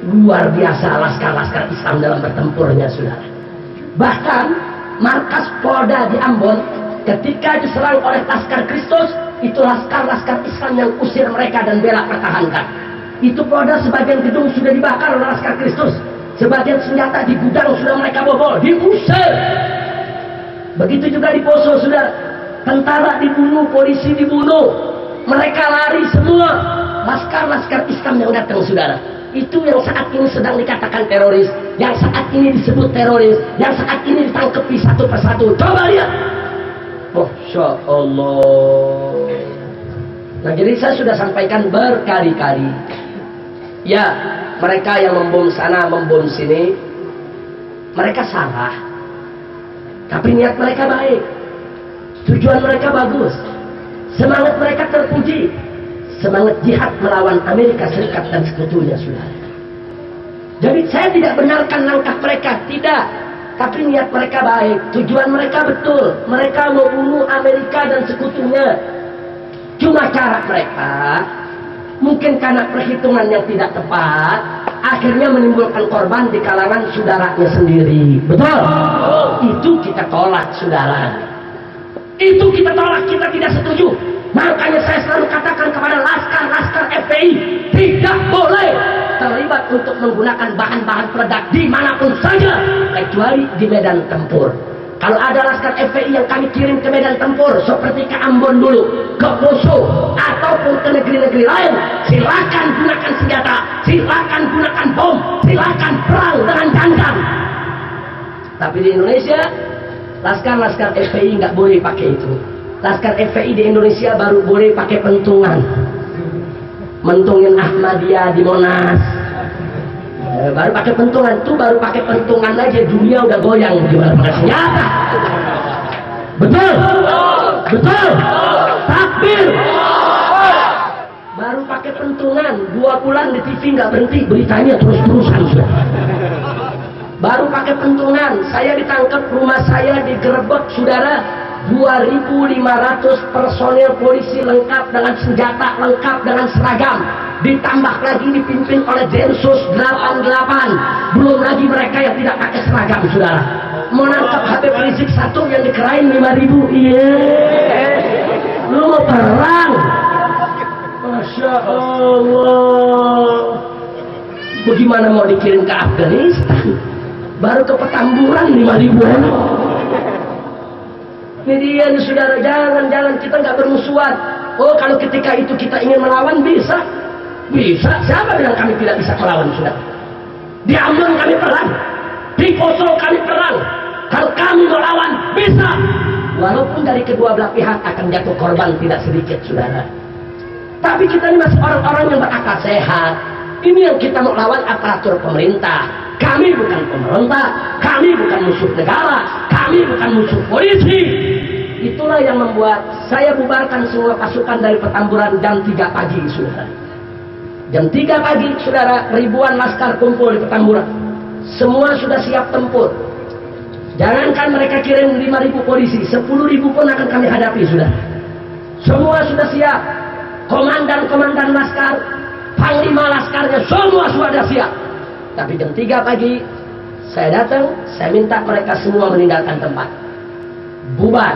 luar biasa laskar-laskar Islam dalam bertempurnya saudara. Bahkan markas Polda di Ambon ketika diserang oleh Laskar Kristus, itu laskar-laskar Islam yang usir mereka dan bela pertahankan. Itu Polda sebagian gedung sudah dibakar oleh Laskar Kristus, sebagian senjata di gudang sudah mereka bobol, diusir. Begitu juga di Poso sudah, tentara dibunuh, polisi dibunuh, mereka lari semua. Laskar-laskar Islam yang datang saudara, itu yang saat ini sedang dikatakan teroris, yang saat ini disebut teroris, yang saat ini ditangkapi satu persatu. Coba lihat. Masya Allah. Nah jadi saya sudah sampaikan berkali-kali, ya mereka yang membom sana, membom sini, mereka salah. Tapi niat mereka baik, tujuan mereka bagus. Semangat mereka terpuji, semangat jihad melawan Amerika Serikat dan sekutunya, saudara. Jadi saya tidak benarkan langkah mereka, tidak. Tapi niat mereka baik, tujuan mereka betul. Mereka mau bunuh Amerika dan sekutunya. Cuma cara mereka, mungkin karena perhitungan yang tidak tepat, akhirnya menimbulkan korban di kalangan saudaranya sendiri. Betul? Itu kita tolak, saudara. Itu kita tolak, kita tidak setuju. Makanya saya selalu katakan kepada laskar-laskar FPI, tidak boleh terlibat untuk menggunakan bahan-bahan peledak dimanapun saja, kecuali di medan tempur. Kalau ada laskar FPI yang kami kirim ke medan tempur, seperti ke Ambon dulu, ke Poso, ataupun ke negeri-negeri lain, silakan gunakan senjata, silakan gunakan bom, silakan perang dengan jantan. Tapi di Indonesia, laskar-laskar FPI nggak boleh pakai itu. Laskar FPI di Indonesia baru boleh pakai pentungan, mentungin Ahmadiyah di Monas, baru pakai pentungan. Tuh baru pakai pentungan aja dunia udah goyang, gimana pakai senjata. Betul, betul, takbir. Baru pakai pentungan, 2 bulan di TV nggak berhenti beritanya, terus-terusan sudah. Baru pakai pentungan, saya ditangkap, rumah saya digerebek, saudara. 2.500 personel polisi lengkap dengan senjata, lengkap dengan seragam, ditambah lagi dipimpin oleh Densus 88. Belum lagi mereka yang tidak pakai seragam, saudara. Mau nangkap Habib Rizik 1 yang dikerain 5.000. Iya, lu mau perang? Masya Allah. Bagaimana mau dikirim ke Afghanistan? Baru ke Petamburan 5.000 orang. Ini dia nih, saudara. Jangan kita nggak bermusuhan. Oh, kalau ketika itu kita ingin melawan, bisa. Siapa bilang kami tidak bisa melawan, saudara? Di Ambon kami perang, di Poso kami perang. Kalau kami melawan, bisa. Walaupun dari kedua belah pihak akan jatuh korban tidak sedikit, saudara. Tapi kita ini masih orang-orang yang berakal sehat. Ini yang kita mau lawan, aparatur pemerintah. Kami bukan pemerintah, kami bukan musuh negara, kami bukan musuh polisi. Itulah yang membuat saya bubarkan semua pasukan dari Petamburan jam 3 pagi, saudara. Jam 3 pagi, saudara, ribuan laskar kumpul di Petamburan. Semua sudah siap tempur. Jangankan mereka kirim 5.000 polisi, 10.000 pun akan kami hadapi, saudara. Semua sudah siap. Komandan-komandan laskar, panglima laskarnya, semua sudah siap. Tapi jam 3 pagi, saya datang, saya minta mereka semua meninggalkan tempat. Bubar.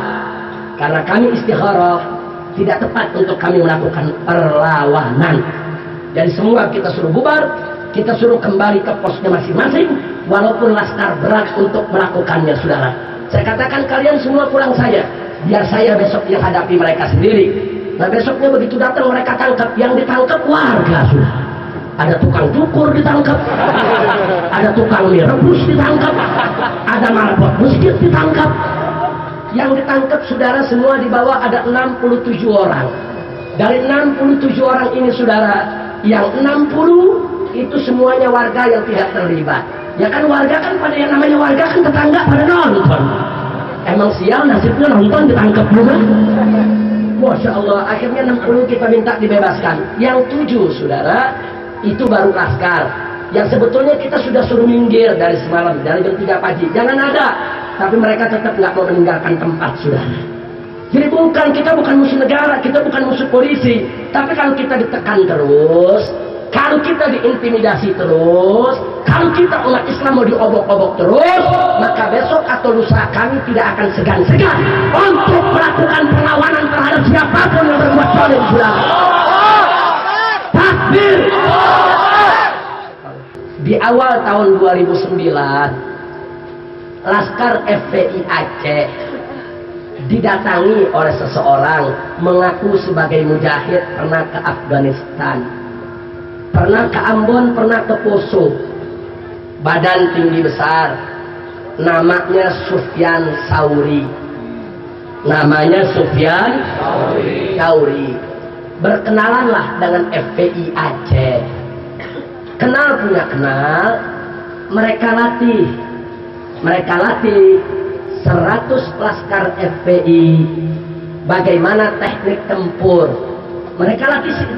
Karena kami istikharah, tidak tepat untuk kami melakukan perlawanan. Jadi semua kita suruh bubar, kita suruh kembali ke posnya masing-masing, walaupun laskar berat untuk melakukannya, saudara. Saya katakan kalian semua pulang saja, biar saya besok yang hadapi mereka sendiri. Nah besoknya begitu datang mereka tangkap, yang ditangkap warga, saudara. Ada tukang cukur ditangkap, ada tukang mie rebus ditangkap, ada marbot masjid ditangkap. Yang ditangkap, saudara, semua dibawa ada 67 orang. Dari 67 orang ini, saudara, yang 60 itu semuanya warga yang tidak terlibat. Ya kan warga kan, pada yang namanya warga kan tetangga pada nonton. Emang sial nasibnya nonton ditangkap juga. Masya Allah, akhirnya 60 kita minta dibebaskan. Yang 7, saudara, itu baru laskar. Yang sebetulnya kita sudah suruh minggir dari semalam, dari jam 3 pagi. Jangan ada. Tapi mereka tetap nggak mau meninggalkan tempat, saudara. Jadi kita bukan musuh negara, kita bukan musuh polisi. Tapi kalau kita ditekan terus, kalau kita diintimidasi terus, kalau kita umat Islam mau diobok-obok terus, maka besok atau lusa kami tidak akan segan-segan untuk melakukan perlawanan terhadap siapapun yang berbuat zalim, saudara. Takbir. Di awal tahun 2009, Laskar FPI Aceh didatangi oleh seseorang mengaku sebagai mujahid, pernah ke Afghanistan, pernah ke Ambon, pernah ke Poso. Badan tinggi besar, namanya Sufyan Sauri. Namanya Sufyan Sauri. Berkenalanlah dengan FPI Aceh. Kenal punya kenal, mereka latih 100 laskar FPI bagaimana teknik tempur. Mereka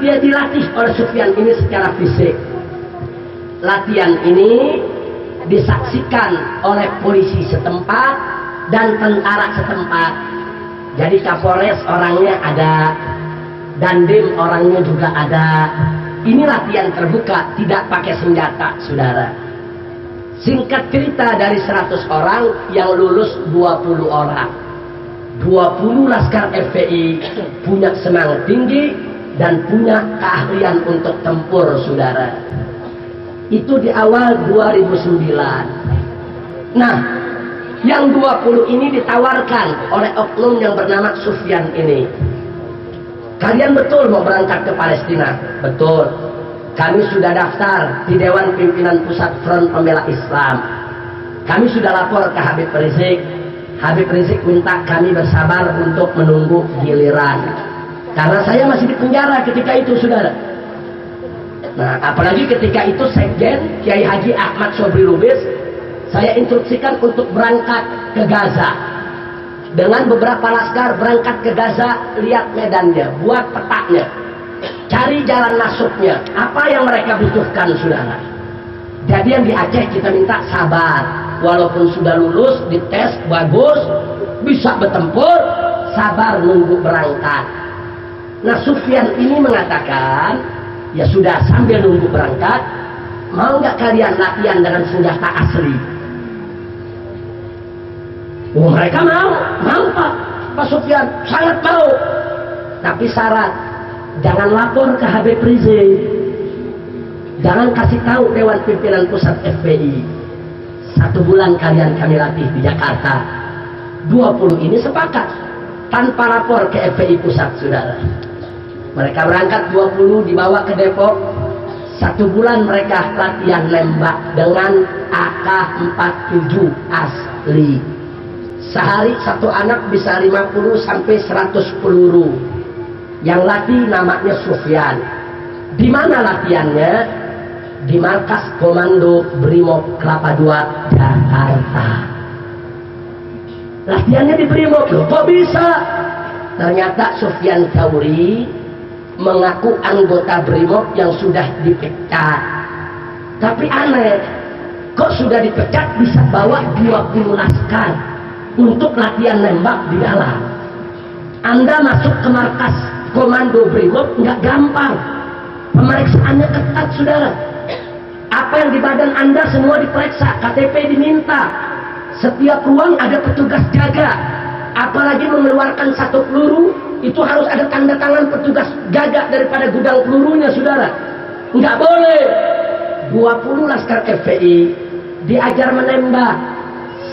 dia dilatih oleh Sufyan ini secara fisik. Latihan ini disaksikan oleh polisi setempat dan tentara setempat. Jadi Kapolres orangnya ada, Dandim orangnya juga ada. Ini latihan terbuka, tidak pakai senjata, saudara. Singkat cerita, dari 100 orang yang lulus 20 orang. 20 laskar FPI punya semangat tinggi dan punya keahlian untuk tempur, saudara. Itu di awal 2009. Nah, yang 20 ini ditawarkan oleh oknum yang bernama Sufyan ini. Kalian betul mau berangkat ke Palestina? Betul. Kami sudah daftar di Dewan Pimpinan Pusat Front Pembela Islam. Kami sudah lapor ke Habib Rizik. Habib Rizik minta kami bersabar untuk menunggu giliran. Karena saya masih di penjara ketika itu, saudara. Nah, apalagi ketika itu Sekjen Kiai Haji Ahmad Sobri Lubis saya instruksikan untuk berangkat ke Gaza. Dengan beberapa laskar berangkat ke Gaza, lihat medannya, buat petanya, cari jalan masuknya, apa yang mereka butuhkan, saudara. Jadi yang di Aceh kita minta sabar, walaupun sudah lulus, dites bagus, bisa bertempur, sabar nunggu berangkat. Nah, Sufyan ini mengatakan, ya sudah, sambil nunggu berangkat, mau nggak kalian latihan dengan senjata asli? Oh, mereka mau Pak Sufyan, sangat mau. Tapi syarat, jangan lapor ke Habib Rizik, jangan kasih tahu Dewan Pimpinan Pusat FPI. 1 bulan kalian kami latih di Jakarta. 20 ini sepakat tanpa lapor ke FPI Pusat, saudara. Mereka berangkat 20, dibawa ke Depok. 1 bulan mereka latihan nembak dengan AK-47 asli. Sehari 1 anak bisa 50 sampai 100 peluru. Yang latih namanya Sufyan. Di mana latihannya? Di markas Komando Brimob Kelapa II, Jakarta. Latihannya di Brimob. Loh, kok bisa? Ternyata Sufyan Tsauri mengaku anggota Brimob yang sudah dipecat. Tapi aneh, kok sudah dipecat bisa bawa 20 laskar untuk latihan nembak di dalam. Anda masuk ke markas Komando Brimob nggak gampang, pemeriksaannya ketat, saudara. Apa yang di badan Anda semua diperiksa, KTP diminta, setiap ruang ada petugas jaga. Apalagi mengeluarkan 1 peluru, itu harus ada tanda tangan petugas jaga daripada gudang pelurunya, saudara. Nggak boleh. 20 laskar FPI diajar menembak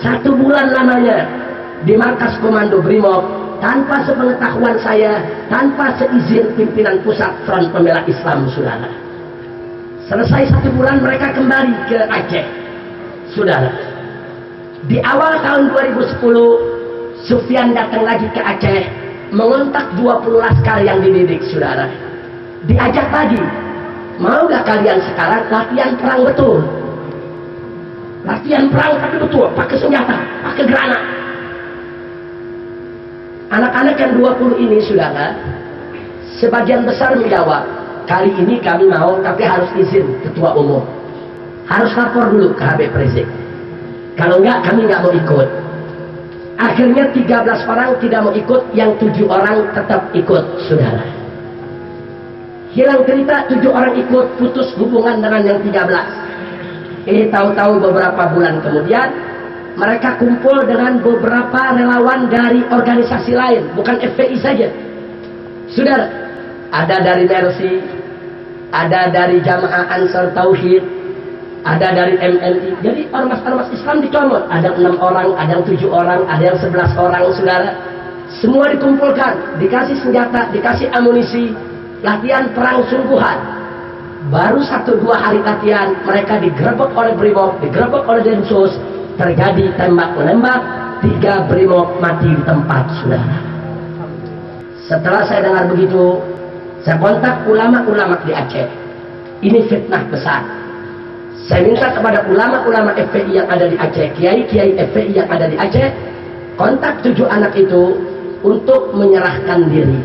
1 bulan lamanya di markas Komando Brimob, tanpa sepengetahuan saya, tanpa seizin pimpinan Pusat Front Pembela Islam, saudara. Selesai 1 bulan mereka kembali ke Aceh, saudara. Di awal tahun 2010 Sufyan datang lagi ke Aceh, mengontak 20 laskar yang dididik, saudara. Diajak lagi, mau gak kalian sekarang latihan perang betul? Latihan perang tapi betul, pakai senjata, pakai granat. Anak-anak yang 20 ini, saudara, sebagian besar menjawab, kali ini kami mau, tapi harus izin ketua umum. Harus lapor dulu ke Habib Rizik. Kalau enggak, kami enggak mau ikut. Akhirnya 13 orang tidak mau ikut, yang 7 orang tetap ikut, saudara. Hilang cerita, 7 orang ikut, putus hubungan dengan yang 13. Ini tahu-tahu beberapa bulan kemudian mereka kumpul dengan beberapa relawan dari organisasi lain, bukan FPI saja. Saudara, ada dari Mercy, ada dari Jamaah Ansar Tauhid, ada dari MNI. Jadi ormas-ormas Islam dicomot. Ada 6 orang, ada yang 7 orang, ada yang 11 orang, saudara. Semua dikumpulkan, dikasih senjata, dikasih amunisi, latihan perang sungguhan. Baru 1-2 hari latihan, mereka digerebek oleh Brimob, digerebek oleh Densus, terjadi tembak-menembak, 3 Brimob mati di tempat, saudara. Setelah saya dengar begitu, saya kontak ulama-ulama di Aceh. Ini fitnah besar. Saya minta kepada ulama-ulama FPI yang ada di Aceh, kiai-kiai FPI yang ada di Aceh, kontak 7 anak itu, untuk menyerahkan diri.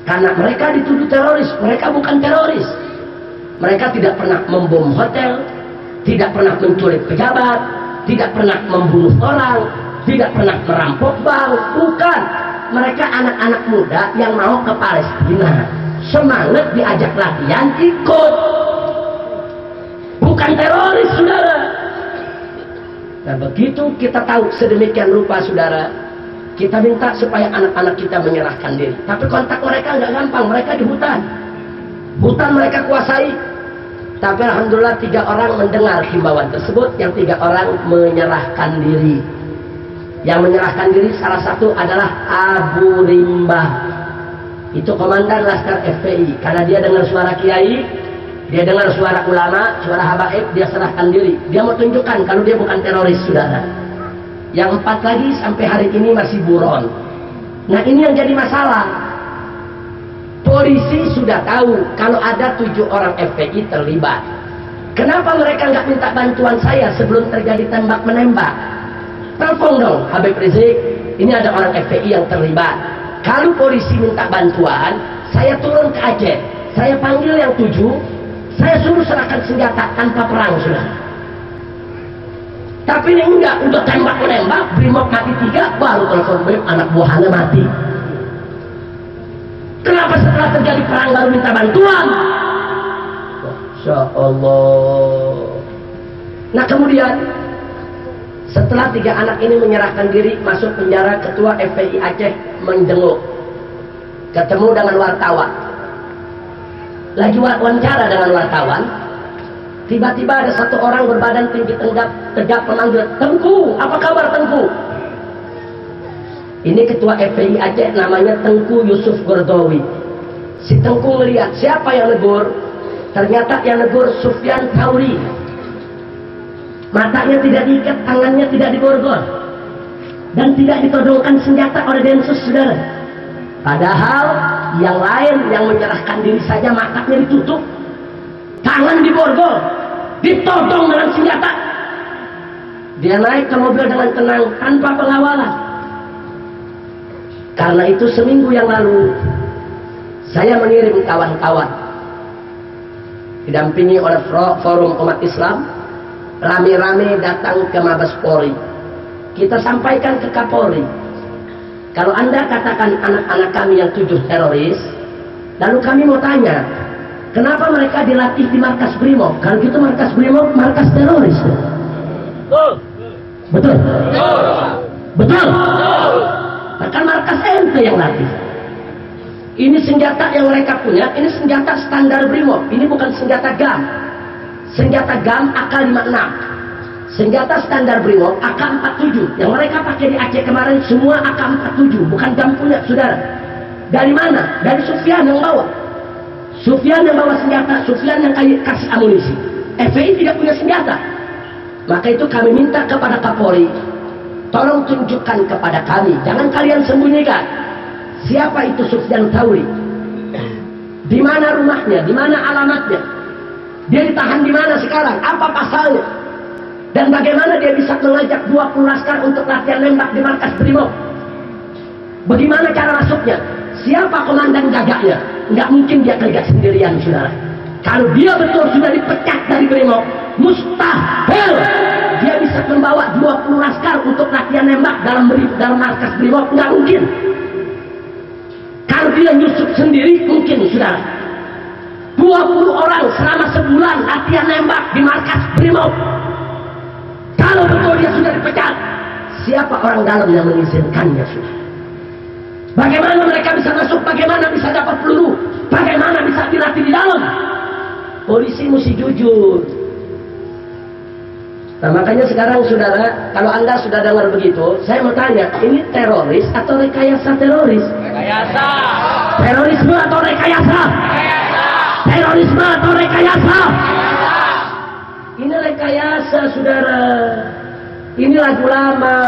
Karena mereka dituduh teroris, mereka bukan teroris. Mereka tidak pernah membom hotel, tidak pernah menculik pejabat, tidak pernah membunuh orang, tidak pernah merampok bank, bukan. Mereka anak-anak muda yang mau ke Palestina, semangat diajak latihan, ikut. Bukan teroris, saudara. Nah, begitu kita tahu sedemikian rupa, saudara, kita minta supaya anak-anak kita menyerahkan diri. Tapi kontak mereka nggak gampang, mereka di hutan. Hutan mereka kuasai. Tapi alhamdulillah 3 orang mendengar himbauan tersebut, yang 3 orang menyerahkan diri. Yang menyerahkan diri salah satu adalah Abu Rimbah. Itu komandan Laskar FPI. Karena dia dengar suara kiai, dia dengar suara ulama, suara habaib, dia serahkan diri. Dia mau tunjukkan kalau dia bukan teroris, saudara. Yang 4 lagi sampai hari ini masih buron. Nah, ini yang jadi masalah. Polisi sudah tahu kalau ada 7 orang FPI terlibat. Kenapa mereka nggak minta bantuan saya sebelum terjadi tembak menembak? Telepon dong, Habib Rizik, ini ada orang FPI yang terlibat. Kalau polisi minta bantuan, saya turun ke Aceh, saya panggil yang 7, saya suruh serahkan senjata tanpa perang, sudah. Tapi ini enggak, udah tembak menembak, Brimob mati 3, baru telepon Habib, anak buahnya mati. Kenapa setelah terjadi perang baru minta bantuan? Masya Allah. Nah, kemudian setelah 3 anak ini menyerahkan diri masuk penjara, ketua FPI Aceh menjenguk, ketemu dengan wartawan, lagi wawancara dengan wartawan. Tiba-tiba ada 1 orang berbadan tinggi tegap memanggil, "Tengku, apa kabar Tengku?" Ini ketua FPI Aceh, namanya Tengku Yusuf Gordowi. Si Tengku melihat siapa yang negur. Ternyata yang negur Sufyan Thauri. Matanya tidak diikat, tangannya tidak diborgol, dan tidak ditodongkan senjata oleh Densus, saudara. Padahal yang lain yang menyerahkan diri saja matanya ditutup, tangan diborgol, ditodong dengan senjata. Dia naik ke mobil dengan tenang tanpa pengawalan. Karena itu seminggu yang lalu saya mengirim kawan-kawan didampingi oleh Forum Umat Islam, rame-rame datang ke Mabes Polri. Kita sampaikan ke Kapolri, kalau Anda katakan anak-anak kami yang 7 teroris, lalu kami mau tanya, kenapa mereka dilatih di markas Brimob? Kalau gitu markas Brimob markas teroris. Betul? Betul? Bahkan markas ente yang latih. Ini senjata yang mereka punya, ini senjata standar Brimob. Ini bukan senjata GAM. Senjata GAM AK-56. Senjata standar Brimob AK-47. Yang mereka pakai di Aceh kemarin semua AK-47, bukan GAM punya, saudara. Dari mana? Dari Sufyan yang bawa. Sufyan yang bawa senjata, Sufyan yang kasih amunisi. FPI tidak punya senjata. Maka itu kami minta kepada Kapolri, tolong tunjukkan kepada kami, jangan kalian sembunyikan. Siapa itu Sufyan Thauri? Di mana rumahnya? Di mana alamatnya? Dia ditahan di mana sekarang? Apa pasalnya? Dan bagaimana dia bisa mengajak 20 laskar untuk latihan nembak di markas Brimob? Bagaimana cara masuknya? Siapa komandan jaganya? Nggak mungkin dia kerja sendirian, saudara. Kalau dia betul sudah dipecat dari Brimob, mustahil dia bisa membawa 20 laskar untuk latihan nembak dalam markas Brimob. Nggak mungkin. Kalau dia nyusup sendiri, mungkin, saudara. 20 orang selama sebulan latihan nembak di markas Brimob. Kalau betul dia sudah dipecat, siapa orang dalam yang mengizinkannya, saudara? Bagaimana mereka bisa masuk? Bagaimana bisa dapat peluru? Bagaimana bisa dilatih di dalam? Polisi mesti jujur. Nah, makanya sekarang, saudara, kalau Anda sudah dengar begitu, saya mau tanya, ini teroris atau rekayasa teroris? Rekayasa. Terorisme atau rekayasa? Rekayasa. Terorisme atau rekayasa? Rekayasa. Ini rekayasa, saudara. Ini lagu lama.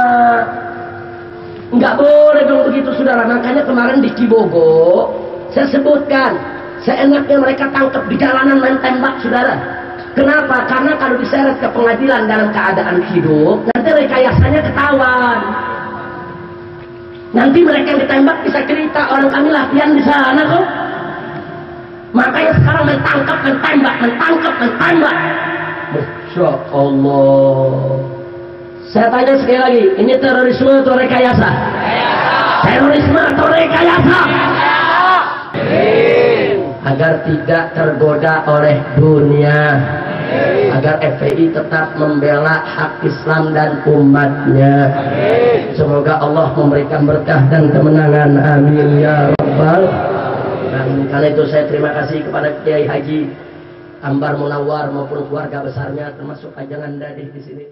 Nggak boleh dong begitu, saudara. Makanya kemarin di Cibogo saya sebutkan, seenaknya mereka tangkap di jalanan main tembak, saudara. Kenapa? Karena kalau diseret ke pengadilan dalam keadaan hidup, nanti rekayasanya ketahuan. Nanti mereka yang ditembak bisa cerita, orang kami latihan di sana kok. Makanya sekarang mentangkap, mentembak, mentangkap, mentembak. Masya Allah. Saya tanya sekali lagi, ini terorisme atau rekayasa? Terorisme atau rekayasa? Agar tidak tergoda oleh dunia, agar FPI tetap membela hak Islam dan umatnya. Semoga Allah memberikan berkah dan kemenangan, amin ya rabbal. Dan karena itu saya terima kasih kepada Kiai Haji Ambar Munawar maupun keluarga besarnya, termasuk Ajangan Dadih di sini.